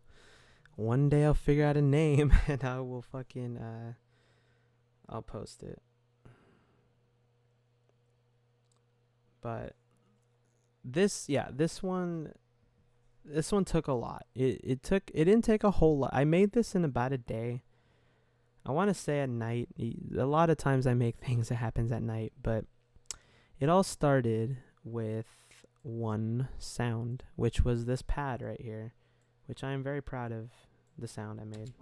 one day I'll figure out a name and I will fucking I'll post it. But this one took a lot. It didn't take a whole lot. I made this in about a day. I want to say at night. A lot of times I make things that happens at night, but it all started with one sound, which was this pad right here, which I am very proud of the sound I made.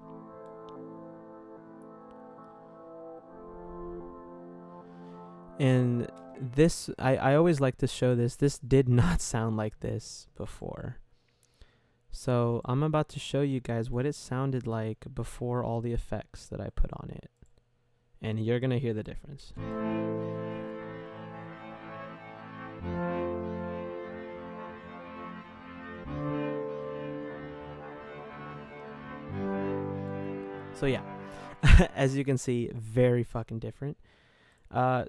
And this, I always like to show this. This did not sound like this before. So I'm about to show you guys what it sounded like before all the effects that I put on it. And you're going to hear the difference. So yeah, as you can see, very fucking different.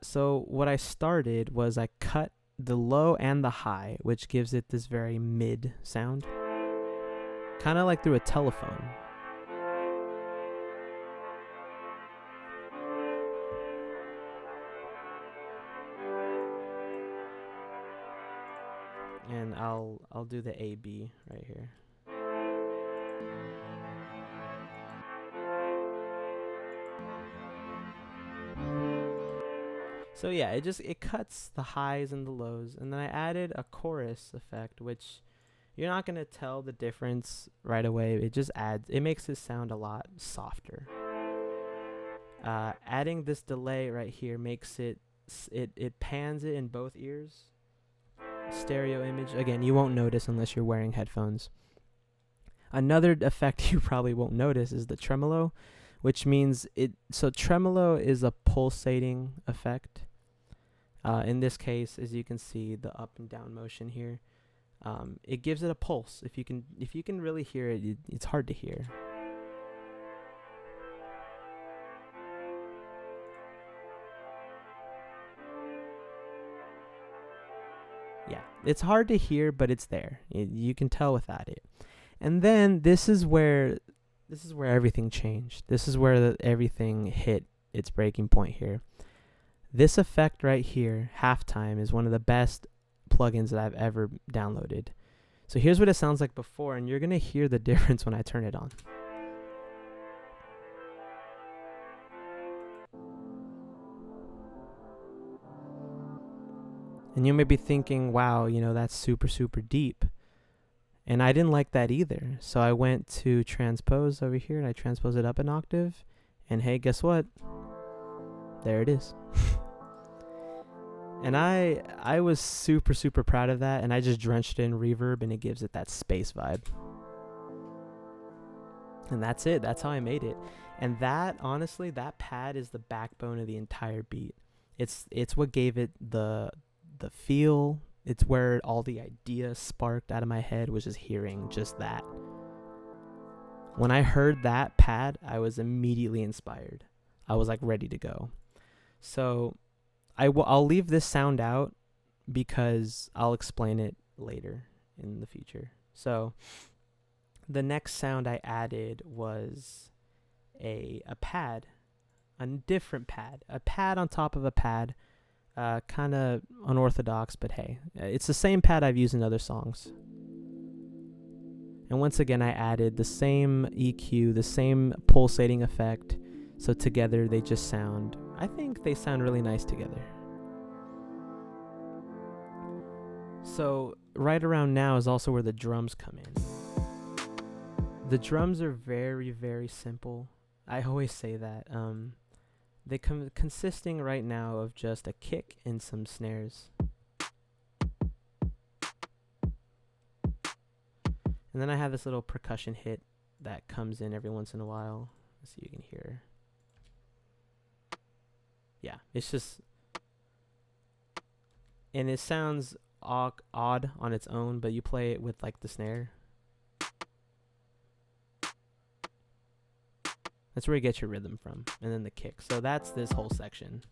So what I started was I cut the low and the high, which gives it this very mid sound. Kind of like through a telephone. And I'll do the A-B right here. So yeah, it cuts the highs and the lows, and then I added a chorus effect, which you're not gonna tell the difference right away. It makes it sound a lot softer. Adding this delay right here makes it pans it in both ears. Stereo image. Again, you won't notice unless you're wearing headphones. Another effect you probably won't notice is the tremolo, which means so tremolo is a pulsating effect. In this case, as you can see, the up and down motion here, it gives it a pulse. If you can really hear it, it's hard to hear. Yeah, it's hard to hear, but it's there. You can tell without it. And then this is where everything changed. This is where everything hit its breaking point here. This effect right here, halftime, is one of the best plugins that I've ever downloaded. So here's what it sounds like before, and you're going to hear the difference when I turn it on. And you may be thinking, wow, that's super, super deep. And I didn't like that either. So I went to transpose over here, and I transposed it up an octave. And hey, guess what? There it is. And I was super, super proud of that, and I just drenched it in reverb, and it gives it that space vibe. And that's it. That's how I made it. And that, honestly, that pad is the backbone of the entire beat. It's what gave it the feel. It's where all the ideas sparked out of my head, was just hearing just that. When I heard that pad, I was immediately inspired. I was like ready to go. So I'll leave this sound out because I'll explain it later in the future. So the next sound I added was a pad, a different pad, a pad on top of a pad, kind of unorthodox, but hey, it's the same pad I've used in other songs. And once again, I added the same EQ, the same pulsating effect. So together they just sound, I think they sound really nice together. So right around now is also where the drums come in. The drums are very, very simple. I always say that. They come consisting right now of just a kick and some snares. And then I have this little percussion hit that comes in every once in a while. Let's see if you can hear. Yeah, it's just, and it sounds odd on its own, but you play it with like the snare. That's where you get your rhythm from, and then the kick. So that's this whole section.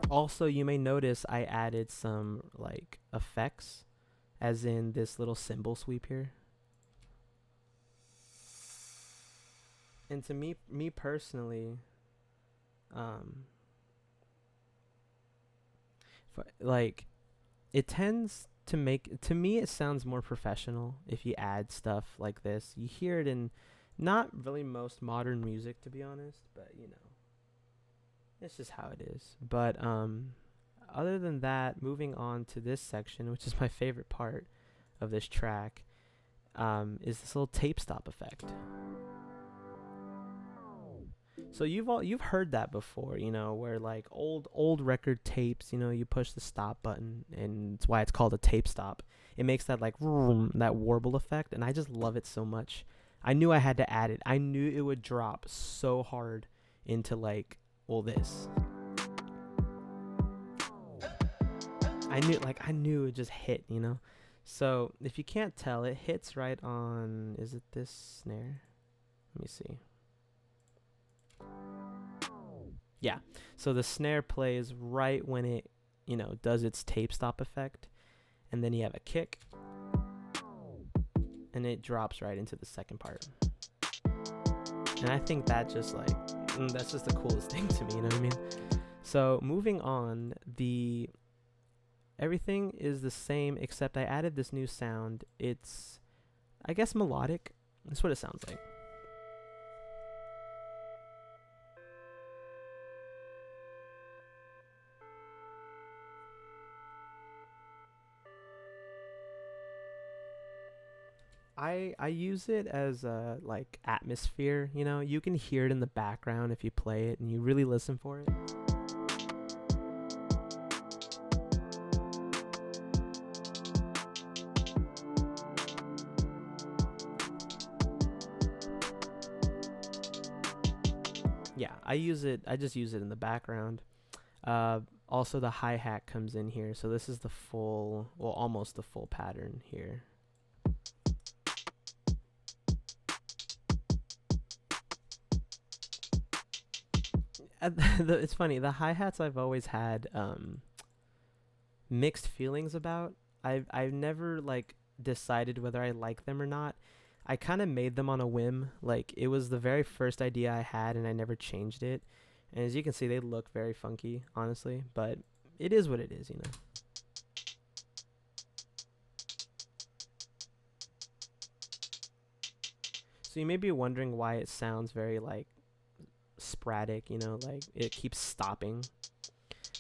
Also, you may notice I added some like effects, as in this little cymbal sweep here. And to me personally, like, it tends to make, to me it sounds more professional if you add stuff like this. You hear it in not really most modern music, to be honest, but you know, it's just how it is. But other than that, moving on to this section, which is my favorite part of this track, is this little tape stop effect. So you've heard that before, you know, where like old record tapes, you know, you push the stop button, and it's why it's called a tape stop. It makes that like vroom, that warble effect, and I just love it so much. I knew I had to add it. I knew it would drop so hard into like, well, this. I knew it would just hit, you know. So if you can't tell, it hits right on, is it this snare? Let me see. Yeah, so the snare plays right when it, you know, does its tape stop effect, and then you have a kick, and it drops right into the second part. And I think that just like, that's just the coolest thing to me, you know what I mean? So moving on, everything is the same except I added this new sound. It's, I guess, melodic. That's what it sounds like. I use it as a like atmosphere, you know. You can hear it in the background if you play it and you really listen for it. Yeah, I just use it in the background. Also the hi-hat comes in here, so this is the full, well, almost the full pattern here. It's funny, the hi-hats I've always had mixed feelings about. I've never like decided whether I like them or not. I kind of made them on a whim. Like, it was the very first idea I had and I never changed it. And as you can see, they look very funky, honestly, but it is what it is, you know. So you may be wondering why it sounds very like sporadic, you know, like it keeps stopping.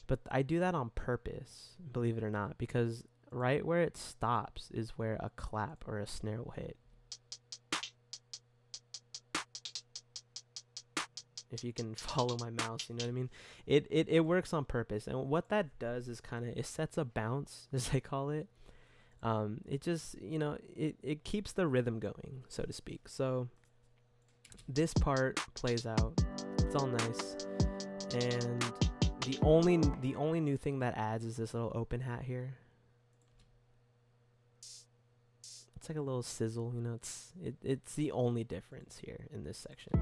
But I do that on purpose, believe it or not, because right where it stops is where a clap or a snare will hit. If you can follow my mouse, you know what I mean? It works on purpose, and what that does is kind of, it sets a bounce, as they call it. It just, you know, it keeps the rhythm going, so to speak. So this part plays out. It's all nice, and the only new thing that adds is this little open hat here. It's like a little sizzle, you know. It's the only difference here in this section.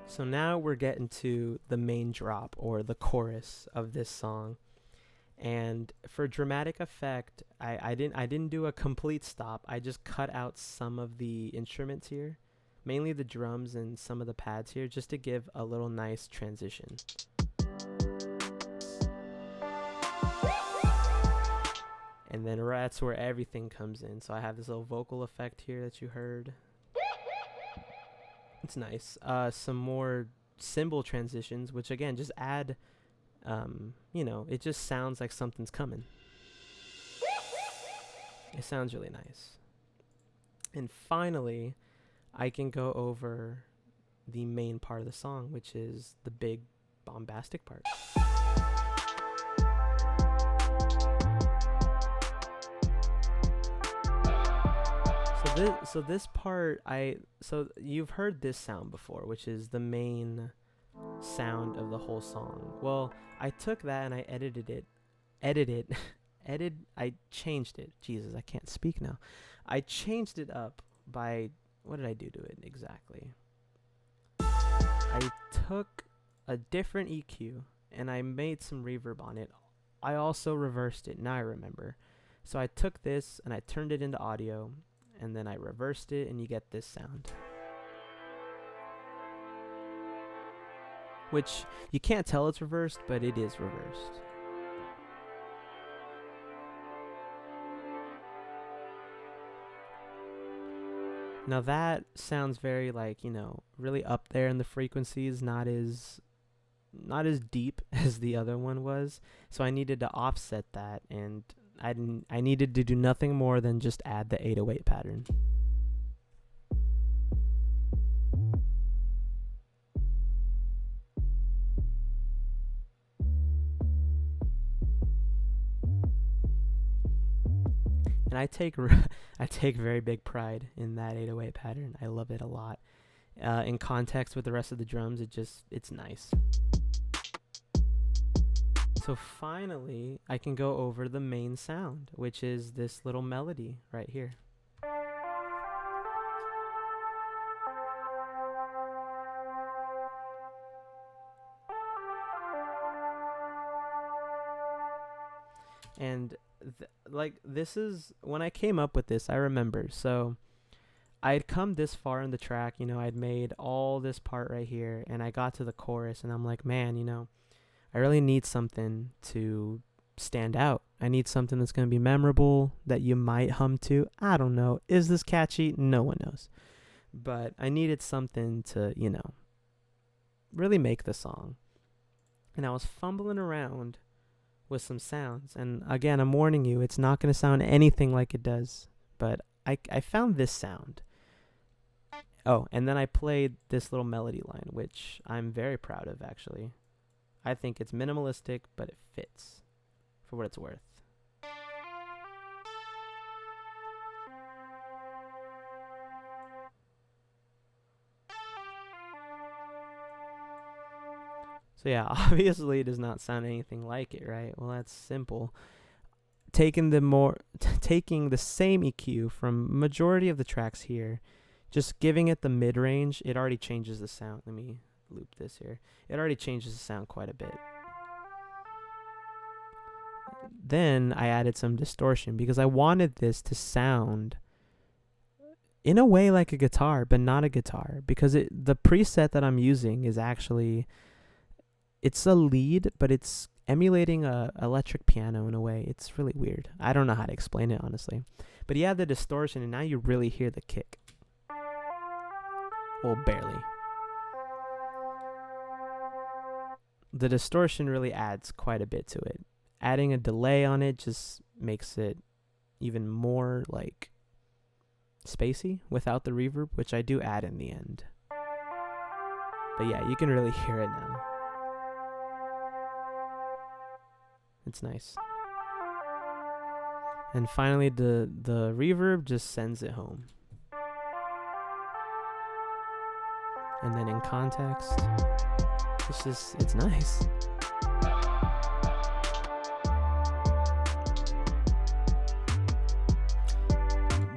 So now we're getting to the main drop, or the chorus of this song. And for dramatic effect, I didn't do a complete stop. I just cut out some of the instruments here, mainly the drums and some of the pads here, just to give a little nice transition. And then that's where everything comes in. So I have this little vocal effect here that you heard. It's nice. Some more cymbal transitions, which again just add, you know, it just sounds like something's coming. It sounds really nice. And finally, I can go over the main part of the song, which is the big bombastic part. So this part, so you've heard this sound before, which is the main sound of the whole song. Well, I took that and I edited I changed it. Jesus, I can't speak now. I changed it up by, what did I do to it exactly? I took a different EQ and I made some reverb on it. I also reversed it. Now I remember. So I took this and I turned it into audio, and then I reversed it, and you get this sound. Which you can't tell it's reversed, but it is reversed. Now that sounds very like, you know, really up there in the frequencies, not as deep as the other one was. So I needed to offset that, and I needed to do nothing more than just add the 808 pattern. And I take very big pride in that 808 pattern. I love it a lot. In context with the rest of the drums, it's nice. So finally, I can go over the main sound, which is this little melody right here. And this is, when I came up with this, I remember. So I'd come this far in the track, you know, I'd made all this part right here, and I got to the chorus, and I'm like, man, you know, I really need something to stand out. I need something that's going to be memorable, that you might hum to. I don't know. Is this catchy? No one knows. But I needed something to, you know, really make the song. And I was fumbling around with some sounds. And again, I'm warning you, it's not going to sound anything like it does. But I found this sound. Oh, and then I played this little melody line, which I'm very proud of, actually. I think it's minimalistic, but it fits for what it's worth. So yeah, obviously it does not sound anything like it, right? Well, that's simple. Taking the same EQ from majority of the tracks here, just giving it the mid-range, it already changes the sound. Let me loop this here. It already changes the sound quite a bit. Then I added some distortion because I wanted this to sound in a way like a guitar, but not a guitar, because the preset that I'm using is actually, it's a lead, but it's emulating a electric piano in a way. It's really weird. I don't know how to explain it, honestly. But you add the distortion, and now you really hear the kick. Well, barely. The distortion really adds quite a bit to it. Adding a delay on it just makes it even more like spacey without the reverb, which I do add in the end. But yeah, you can really hear it now. It's nice. And finally, the reverb just sends it home. And then in context, it's nice.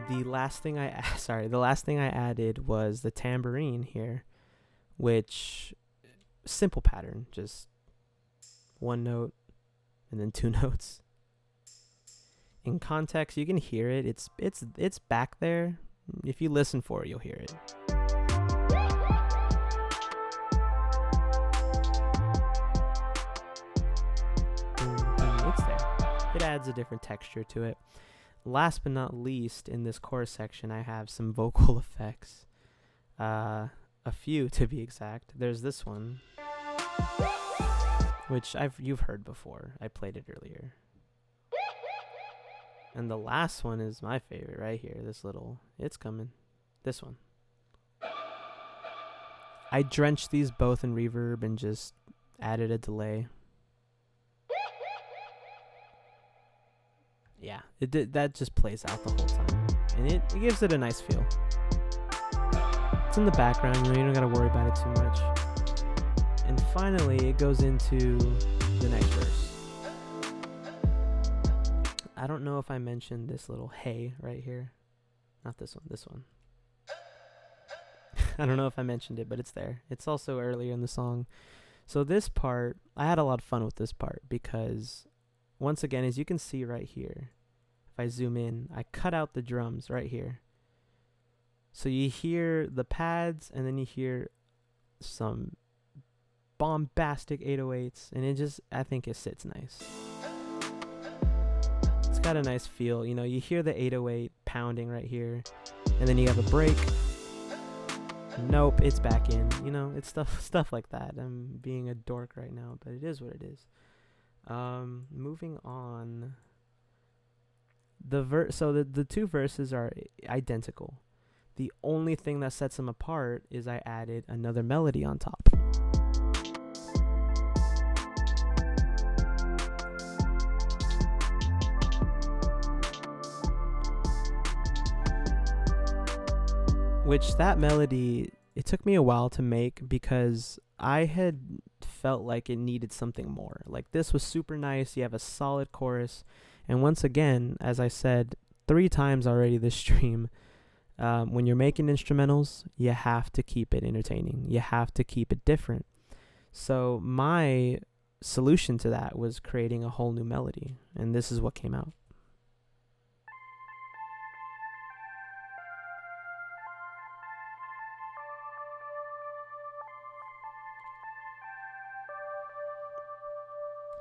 The last thing I added was the tambourine here, which simple pattern, just one note and then two notes. In context, you can hear it. It's back there. If you listen for it, you'll hear it. It's there. It adds a different texture to it. Last but not least, in this chorus section, I have some vocal effects. A few, to be exact. There's this one, which you've heard before. I played it earlier. And the last one is my favorite right here. It's coming. This one. I drenched these both in reverb and just added a delay. Yeah, that just plays out the whole time. And it gives it a nice feel. It's in the background, you don't gotta worry about it too much. And finally, it goes into the next verse. I don't know if I mentioned this little hey right here. Not this one, this one. I don't know if I mentioned it, but it's there. It's also earlier in the song. So this part, I had a lot of fun with this part because, once again, as you can see right here, if I zoom in, I cut out the drums right here. So you hear the pads, and then you hear some bombastic 808s, and it just, I think it sits nice. It's got a nice feel. You know, you hear the 808 pounding right here, and then you have a break. Nope, it's back in. You know, it's stuff like that. I'm being a dork right now, but it is what it is. Moving on. So the two verses are identical. The only thing that sets them apart is I added another melody on top. Which that melody, it took me a while to make because I had felt like it needed something more. Like, this was super nice. You have a solid chorus. And once again, as I said 3 times already this stream, when you're making instrumentals, you have to keep it entertaining. You have to keep it different. So my solution to that was creating a whole new melody. And this is what came out.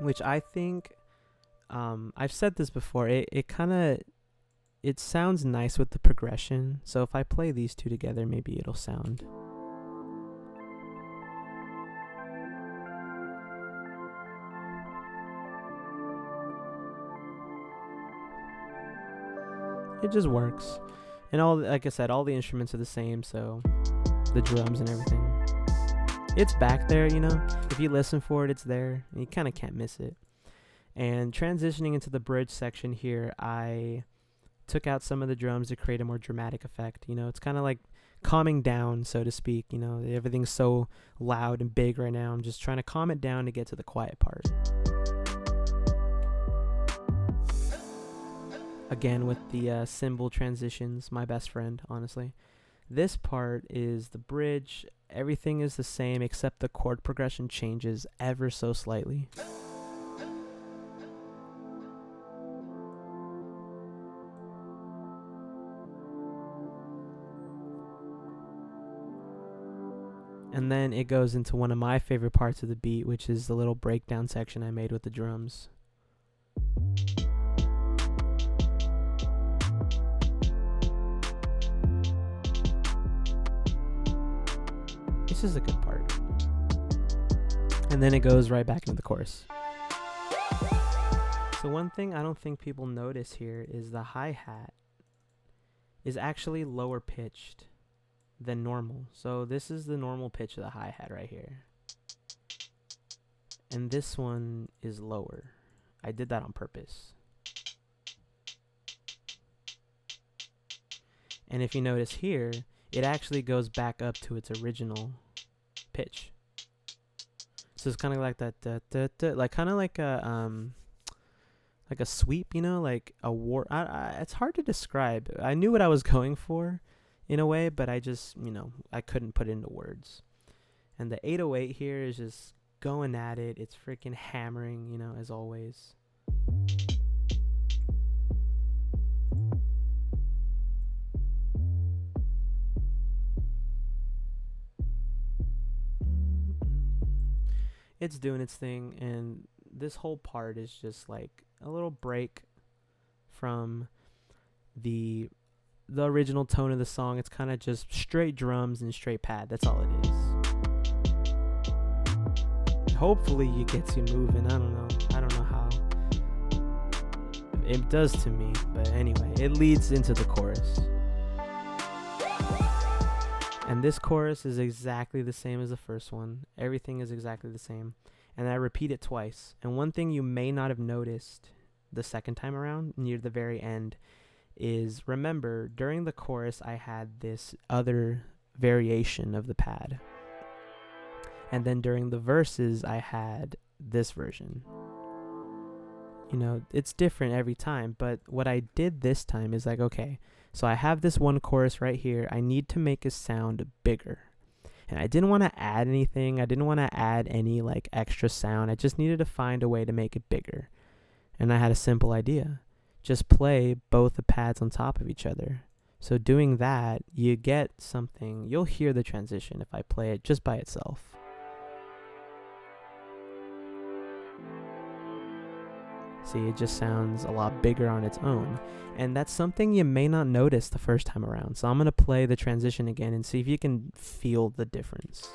Which I think, I've said this before, it sounds nice with the progression. So if I play these two together, maybe it'll sound. It just works. And like I said, all the instruments are the same, so the drums and everything. It's back there, you know. If you listen for it, it's there. And you kind of can't miss it. And transitioning into the bridge section here, I took out some of the drums to create a more dramatic effect. You know, it's kind of like calming down, so to speak. You know, everything's so loud and big right now. I'm just trying to calm it down to get to the quiet part. Again, with the cymbal transitions, my best friend, honestly. This part is the bridge. Everything is the same except the chord progression changes ever so slightly. And then it goes into one of my favorite parts of the beat, which is the little breakdown section I made with the drums. This is a good part. And then it goes right back into the chorus. So one thing I don't think people notice here is the hi-hat is actually lower pitched than normal. So this is the normal pitch of the hi-hat right here. And this one is lower. I did that on purpose. And if you notice here, it actually goes back up to its original pitch. So it's kind of like that, like kind of like a sweep, you know, like a war. It's hard to describe. I knew what I was going for, in a way, but I just, you know, I couldn't put it into words. And the 808 here is just going at it. It's freaking hammering, you know, as always. It's doing its thing, and this whole part is just like a little break from the original tone of the song. It's kind of just straight drums and straight pad. That's all it is. Hopefully it gets you moving. I don't know how. It does to me, but anyway, it leads into the chorus. And this chorus is exactly the same as the first one. Everything is exactly the same. And I repeat it twice. And one thing you may not have noticed the second time around, near the very end, is, remember, during the chorus, I had this other variation of the pad. And then during the verses, I had this version. you know, it's different every time. But what I did this time is like, okay, so I have this one chorus right here. I need to make it sound bigger. And I didn't want to add anything. I didn't want to add any like extra sound. I just needed to find a way to make it bigger. And I had a simple idea. Just play both the pads on top of each other. So doing that, you get something. You'll hear the transition if I play it just by itself. See, it just sounds a lot bigger on its own. And that's something you may not notice the first time around. So I'm going to play the transition again and see if you can feel the difference.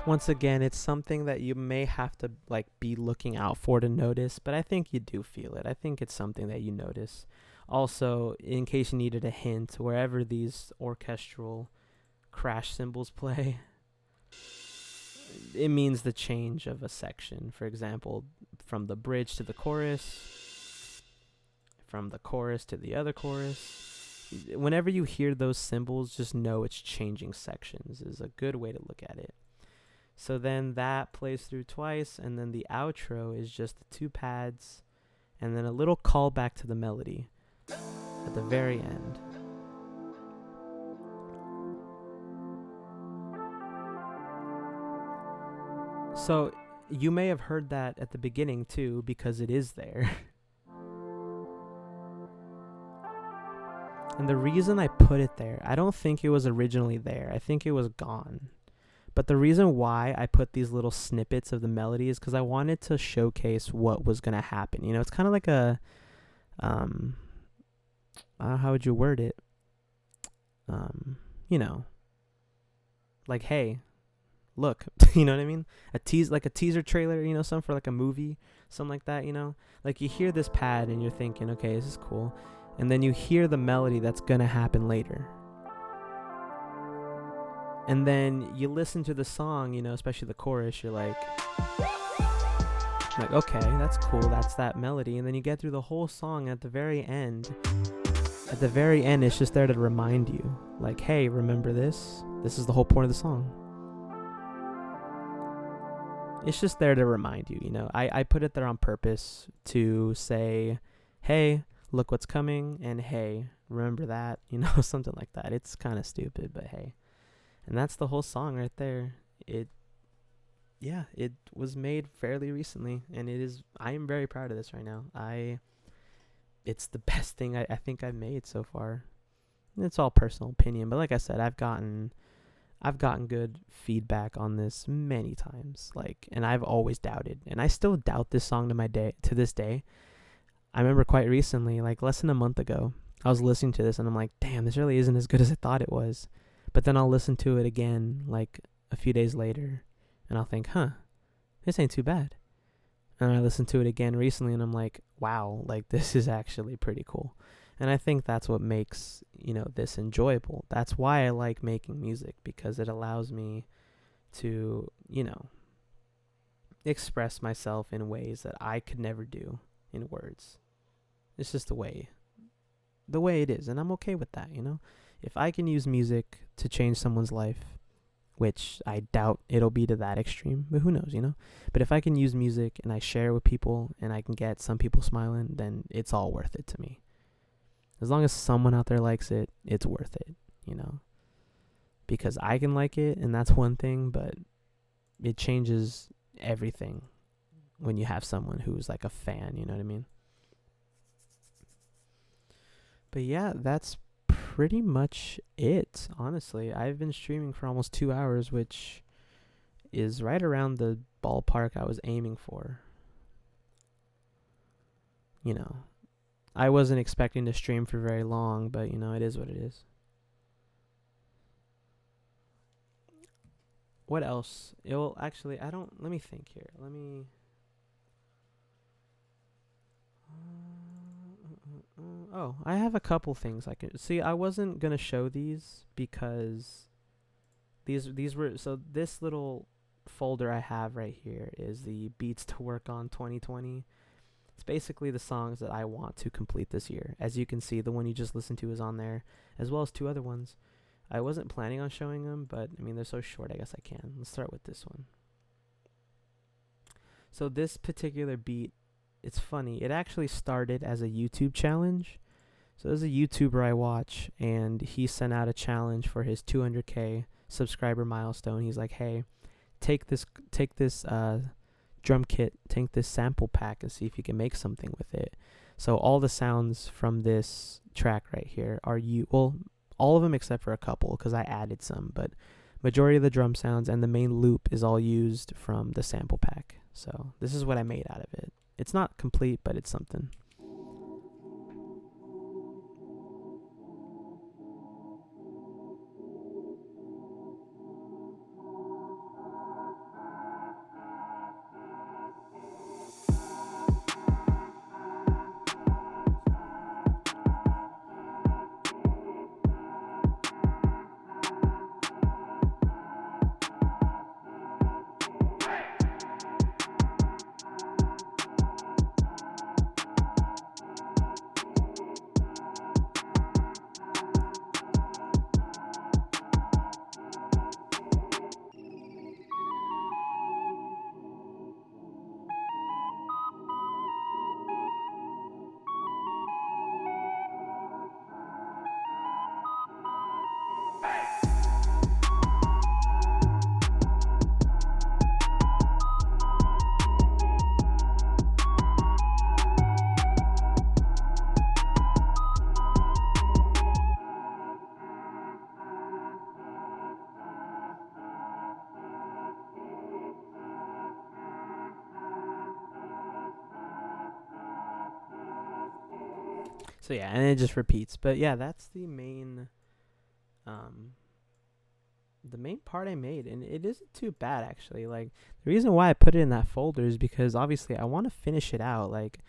Once again, it's something that you may have to like be looking out for to notice, but I think you do feel it. I think it's something that you notice. Also, in case you needed a hint, wherever these orchestral crash cymbals play, it means the change of a section. For example, from the bridge to the chorus, from the chorus to the other chorus. Whenever you hear those cymbals, just know it's changing sections is a good way to look at it. So then that plays through twice, and then the outro is just the two pads, and then a little callback to the melody at the very end. So you may have heard that at the beginning too, because it is there. And the reason I put it there, I don't think it was originally there. I think it was gone. But the reason why I put these little snippets of the melody is because I wanted to showcase what was going to happen. You know, it's kind of like a, how would you word it? You know, like, hey, look, you know what I mean? Like a teaser trailer, you know, something for like a movie, something like that, you know? Like you hear this pad and you're thinking, okay, this is cool. And then you hear the melody that's going to happen later. And then you listen to the song, you know, especially the chorus, you're like, okay, that's cool, that's that melody. And then you get through the whole song at the very end. At the very end, it's just there to remind you, like, hey, remember this? This is the whole point of the song. It's just there to remind you, you know. I put it there on purpose to say, hey, look what's coming, and hey, remember that, you know, something like that. It's kind of stupid, but hey. And that's the whole song right there. It was made fairly recently, and I am very proud of this right now. It's the best thing I think I've made so far. It's all personal opinion, but like I said, I've gotten good feedback on this many times, and I've always doubted, and I still doubt this song to this day. I remember quite recently, like less than a month ago, I was listening to this and I'm like, damn, this really isn't as good as I thought it was. But then I'll listen to it again, like a few days later, and I'll think, this ain't too bad. And I listened to it again recently, and I'm like, wow, like this is actually pretty cool. And I think that's what makes, you know, this enjoyable. That's why I like making music, because it allows me to, you know, express myself in ways that I could never do in words. It's just the way it is, and I'm okay with that, you know? If I can use music to change someone's life, which I doubt it'll be to that extreme, but who knows, you know? But if I can use music and I share it with people and I can get some people smiling, then it's all worth it to me. As long as someone out there likes it, it's worth it, you know? Because I can like it, and that's one thing, but it changes everything when you have someone who's like a fan, you know what I mean? But yeah, that's pretty much it, honestly. I've been streaming for almost 2 hours, which is right around the ballpark I was aiming for. You know, I wasn't expecting to stream for very long, but you know, it is what it is. What else? Let me think here. I have a couple things I can see. I wasn't gonna show these because these were, so this little folder I have right here is the Beats to Work on 2020. It's basically the songs that I want to complete this year. As you can see, the one you just listened to is on there, as well as 2 other ones. I wasn't planning on showing them, but I mean, they're so short, I guess I can. Let's start with this one. So this particular beat, it's funny. It actually started as a YouTube challenge. So there's a YouTuber I watch, and he sent out a challenge for his 200K subscriber milestone. He's like, hey, take this drum kit, take this sample pack, and see if you can make something with it. So all the sounds from this track right here are all of them except for a couple, because I added some, but majority of the drum sounds and the main loop is all used from the sample pack. So this is what I made out of it. It's not complete, but it's something. So yeah, and it just repeats. But yeah, that's the main part I made, and it isn't too bad actually. Like, the reason why I put it in that folder is because obviously I want to finish it out. Like,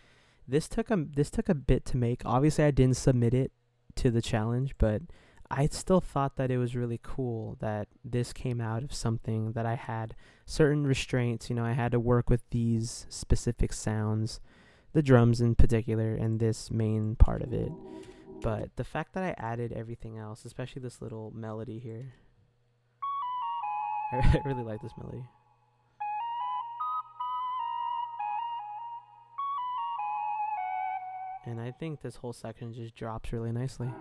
this took a bit to make. Obviously I didn't submit it to the challenge, but I still thought that it was really cool that this came out of something that I had certain restraints. You know, I had to work with these specific sounds, the drums in particular, and this main part of it. But the fact that I added everything else, especially this little melody here, I really like this melody. And I think this whole section just drops really nicely.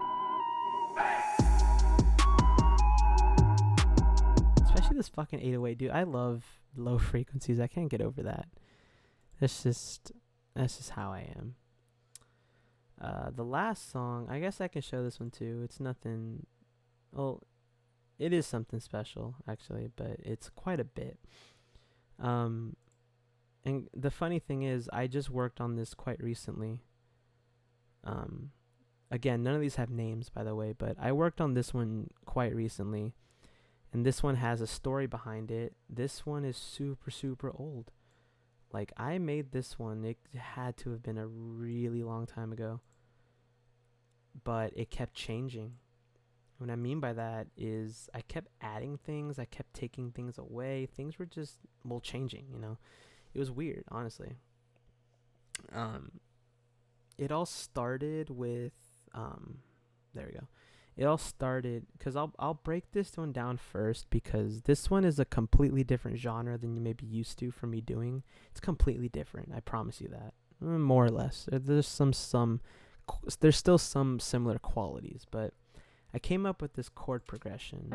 Especially this fucking 808, dude. I love low frequencies. I can't get over that. That's just how I am. The last song, I guess I can show this one too. It's nothing, well, it is something special actually, but it's quite a bit. And the funny thing is, I just worked on this quite recently. Again, none of these have names, by the way, but I worked on this one quite recently, and this one has a story behind it. This one is super, super old. Like, I made this one, it had to have been a really long time ago, but it kept changing. What I mean by that is I kept adding things, I kept taking things away. Things were just, well, changing, you know. It was weird, honestly. It all started with, there we go. It all started, because I'll break this one down first, because this one is a completely different genre than you may be used to from me doing. It's completely different, I promise you that. More or less. There's there's still some similar qualities, but I came up with this chord progression,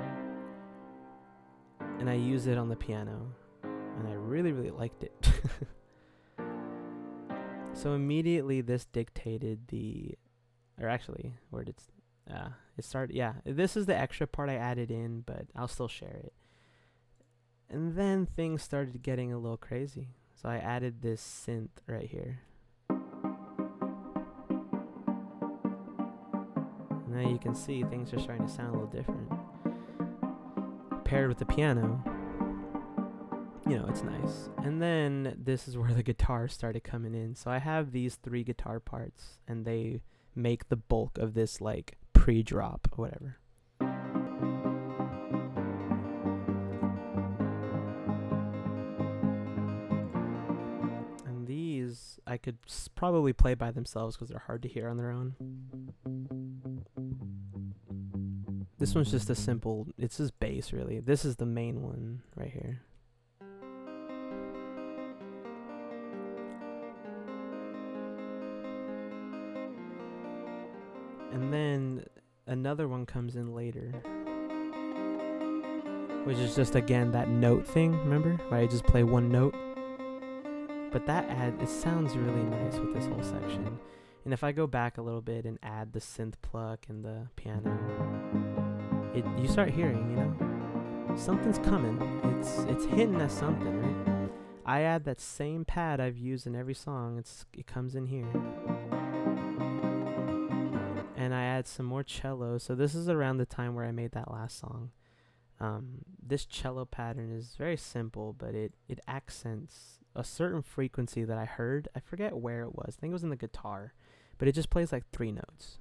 and I used it on the piano, and I really, really liked it. So immediately this dictated it started, this is the extra part I added in, but I'll still share it. And then things started getting a little crazy. So I added this synth right here. Now you can see things are starting to sound a little different. Paired with the piano, you know, it's nice. And then this is where the guitar started coming in. So I have these 3 guitar parts, and they make the bulk of this, like, pre-drop or whatever. And these I could probably play by themselves because they're hard to hear on their own. This one's just a simple, it's just bass really. This is the main one right here. And then another one comes in later, which is just again that note thing, remember? Where I just play one note. But it sounds really nice with this whole section. And if I go back a little bit and add the synth pluck and the piano, you start hearing, you know, something's coming. It's hitting at something, right? I add that same pad I've used in every song. It comes in here. And I add some more cello. So this is around the time where I made that last song. This cello pattern is very simple, but it accents a certain frequency that I heard. I forget where it was. I think it was in the guitar, but it just plays like 3 notes.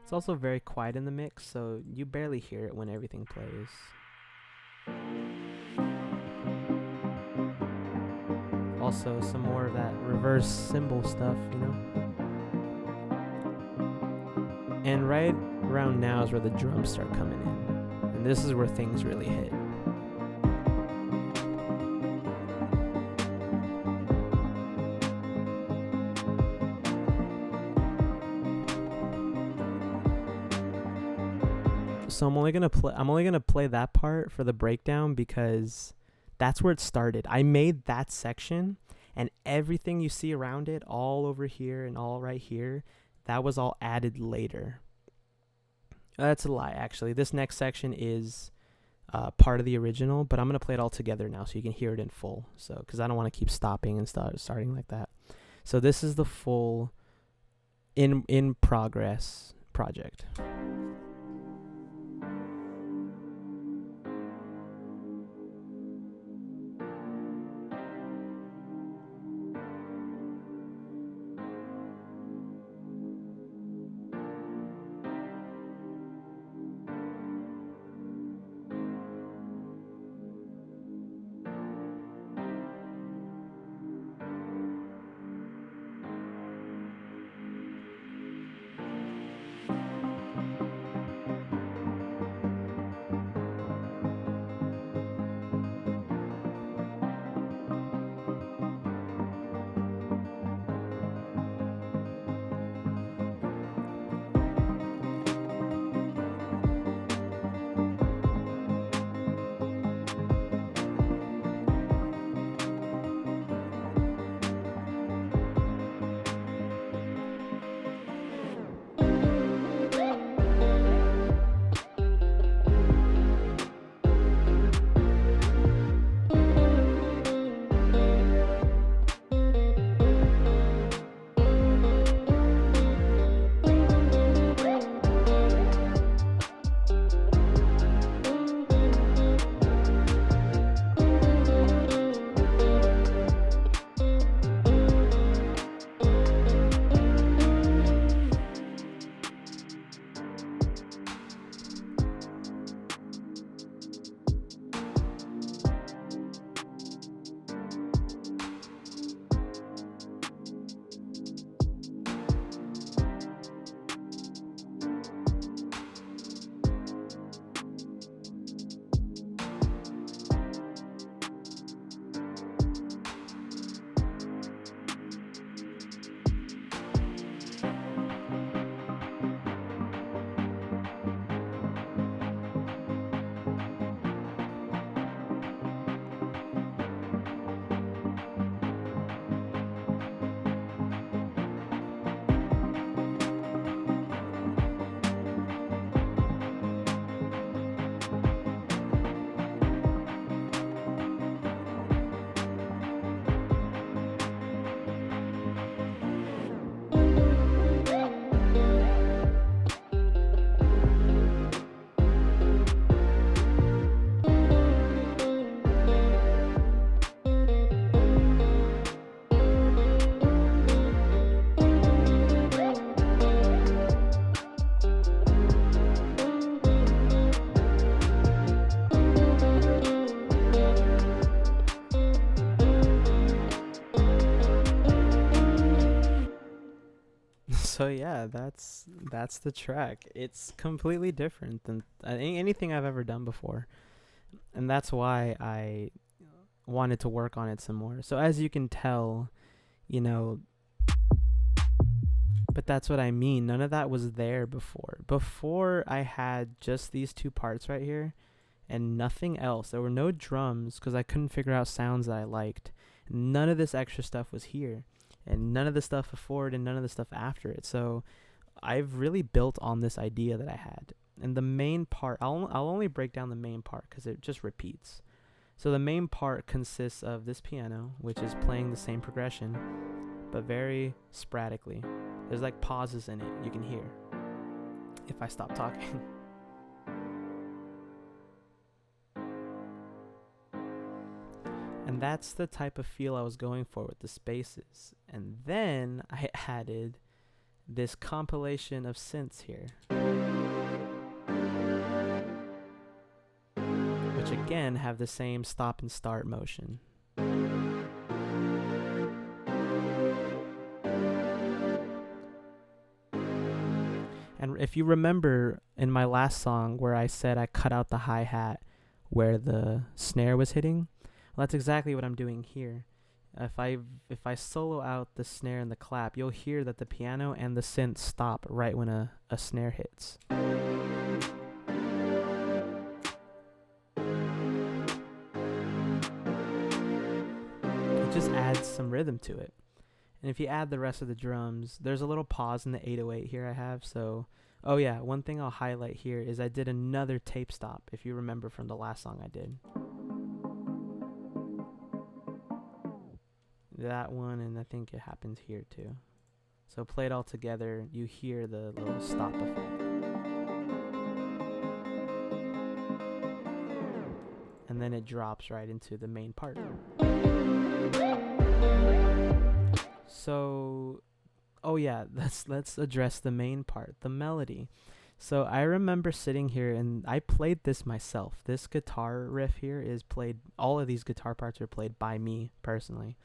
It's also very quiet in the mix, so you barely hear it when everything plays. Also, some more of that reverse cymbal stuff, you know? And right around now is where the drums start coming in. And this is where things really hit. So I'm only gonna play that part for the breakdown because that's where it started. I made that section, and everything you see around it, all over here and all right here, that was all added later. That's a lie, actually. This next section is part of the original, but I'm gonna play it all together now so you can hear it in full. So, because I don't want to keep stopping and starting like that. So this is the full in progress project. So yeah, that's the track. It's completely different than anything I've ever done before, and that's why I wanted to work on it some more. So as you can tell, you know, but that's what I mean. None of that was there before. Before I had just these two parts right here and nothing else. There were no drums because I couldn't figure out sounds that I liked. None of this extra stuff was here, and none of the stuff before it and none of the stuff after it. So I've really built on this idea that I had. And the main part, I'll only break down the main part because it just repeats. So the main part consists of this piano, which is playing the same progression, but very sporadically. There's like pauses in it you can hear if I stop talking. And that's the type of feel I was going for with the spaces. And then I added this compilation of synths here, which again have the same stop and start motion. And if you remember in my last song where I said I cut out the hi-hat where the snare was hitting, well, that's exactly what I'm doing here. If I solo out the snare and the clap, you'll hear that the piano and the synth stop right when a snare hits. It just adds some rhythm to it. And if you add the rest of the drums, there's a little pause in the 808 here I have. So, oh yeah, one thing I'll highlight here is I did another tape stop, if you remember from the last song I did. That one, and I think it happens here too. So play it all together, you hear the little stop effect. And then it drops right into the main part. So, oh yeah, let's address the main part, the melody. So I remember sitting here and I played this myself. This guitar riff here is played, all of these guitar parts are played by me personally.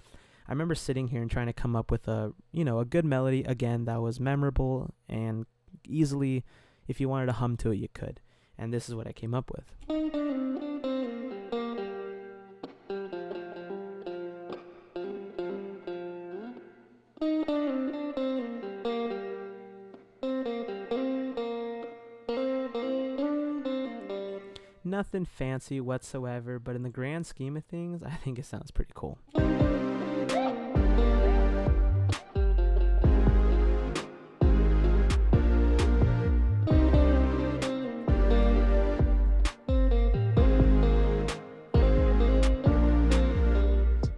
I remember sitting here and trying to come up with a good melody, again, that was memorable and easily, if you wanted to hum to it, you could. And this is what I came up with. Nothing fancy whatsoever, but in the grand scheme of things, I think it sounds pretty cool.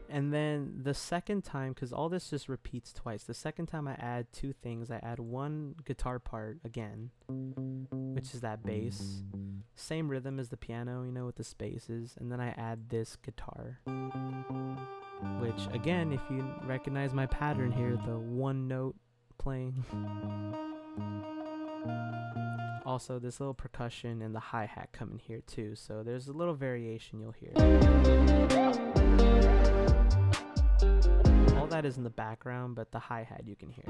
And then the second time, because all this just repeats twice, the second time I add two things. I add one guitar part again, which is that bass. Same rhythm as the piano, with the spaces. And then I add this guitar, which again, if you recognize my pattern here, the one note playing. Also, this little percussion and the hi-hat come in here too. So there's a little variation you'll hear. All that is in the background, but the hi-hat you can hear.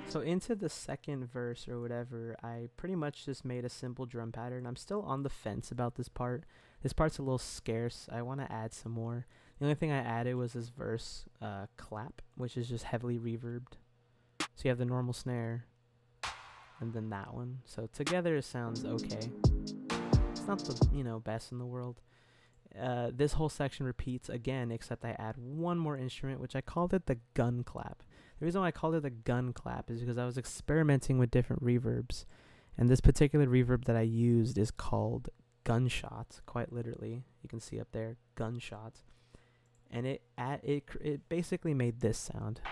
So into the second verse or whatever, I pretty much just made a simple drum pattern. I'm still on the fence about this part. This part's a little scarce. I want to add some more. The only thing I added was this verse clap, which is just heavily reverbed. So you have the normal snare and then that one. So together it sounds okay. It's not the best in the world. This whole section repeats again, except I add one more instrument, which I called it the gun clap. The reason why I called it the gun clap is because I was experimenting with different reverbs, and this particular reverb that I used is called gunshot, quite literally. You can see up there, gunshot, and it basically made this sound.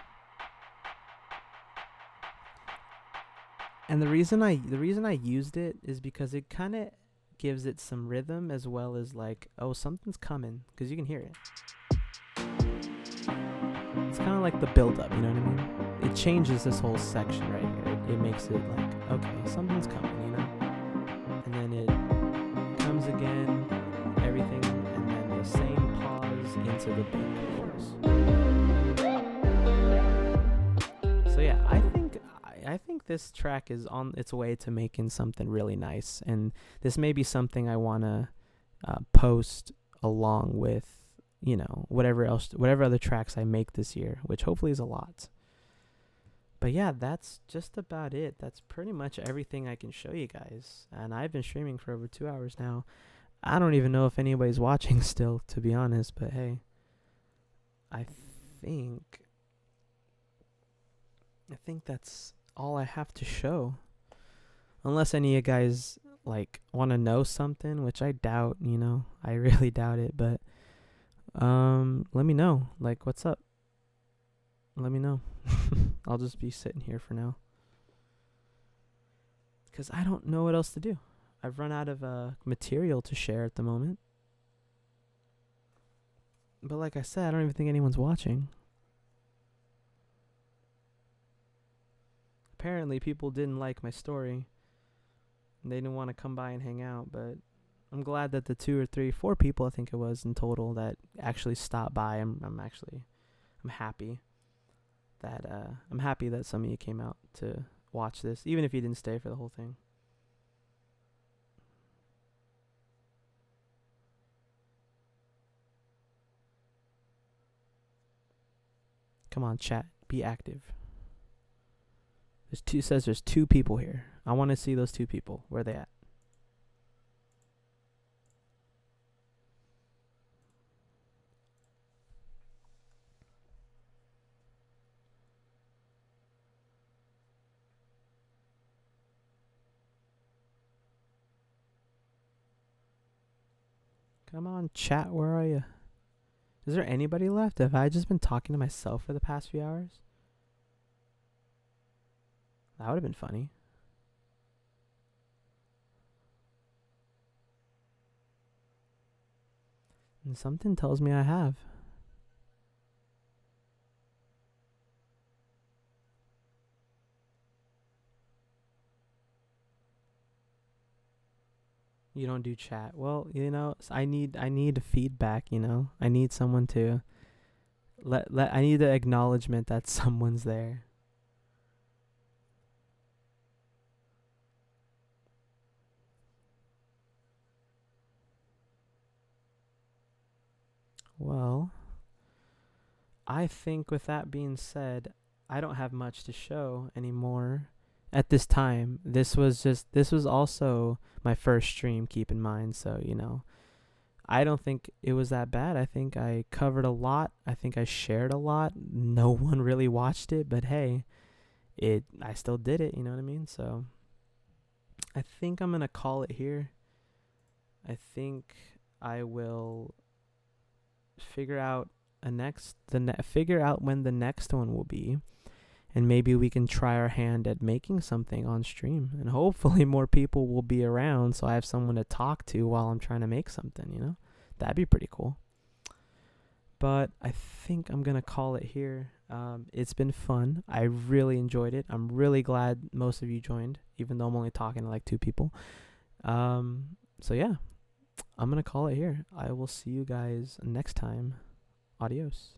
And the reason I used it is because it kind of gives it some rhythm as well as like, oh, something's coming, because you can hear it. It's kind of like the build-up, you know what I mean? It changes this whole section right here. It makes it like, okay, something's coming, And then it to the big chorus. So yeah, I think this track is on its way to making something really nice, and this may be something I want to post along with, you know, whatever other tracks I make this year, which hopefully is a lot. But yeah, that's just about it. That's pretty much everything I can show you guys. And I've been streaming for over 2 hours now. I don't even know if anybody's watching still, to be honest, but hey, I think that's all I have to show. Unless any of you guys like want to know something, which I doubt, you know. I really doubt it, but let me know. Like, what's up? Let me know. I'll just be sitting here for now, cuz I don't know what else to do. I've run out of material to share at the moment. But like I said, I don't even think anyone's watching. Apparently people didn't like my story. They didn't want to come by and hang out, but I'm glad that the 2 or 3, 4 people I think it was in total that actually stopped by. I'm happy that some of you came out to watch this, even if you didn't stay for the whole thing. Come on, chat. Be active. There's 2 people here. I want to see those 2 people. Where are they at? Come on, chat. Where are you? Is there anybody left? Have I just been talking to myself for the past few hours? That would have been funny. And something tells me I have. You don't do chat. Well, you know, I need feedback, you know. I need someone to I need the acknowledgement that someone's there. Well, I think with that being said, I don't have much to show anymore at this time. This was also my first stream, keep in mind, so, you know, I don't think it was that bad. I think I covered a lot. I think I shared a lot. No one really watched it, but hey, I still did it, you know what I mean? So I think I'm going to call it here. I think I will figure out figure out when the next one will be, and maybe we can try our hand at making something on stream, and hopefully more people will be around so I have someone to talk to while I'm trying to make something, you know. That'd be pretty cool. But I think I'm gonna call it here. It's been fun. I really enjoyed it. I'm really glad most of you joined, even though I'm only talking to like 2 people. So yeah, I'm gonna call it here. I will see you guys next time. Adios.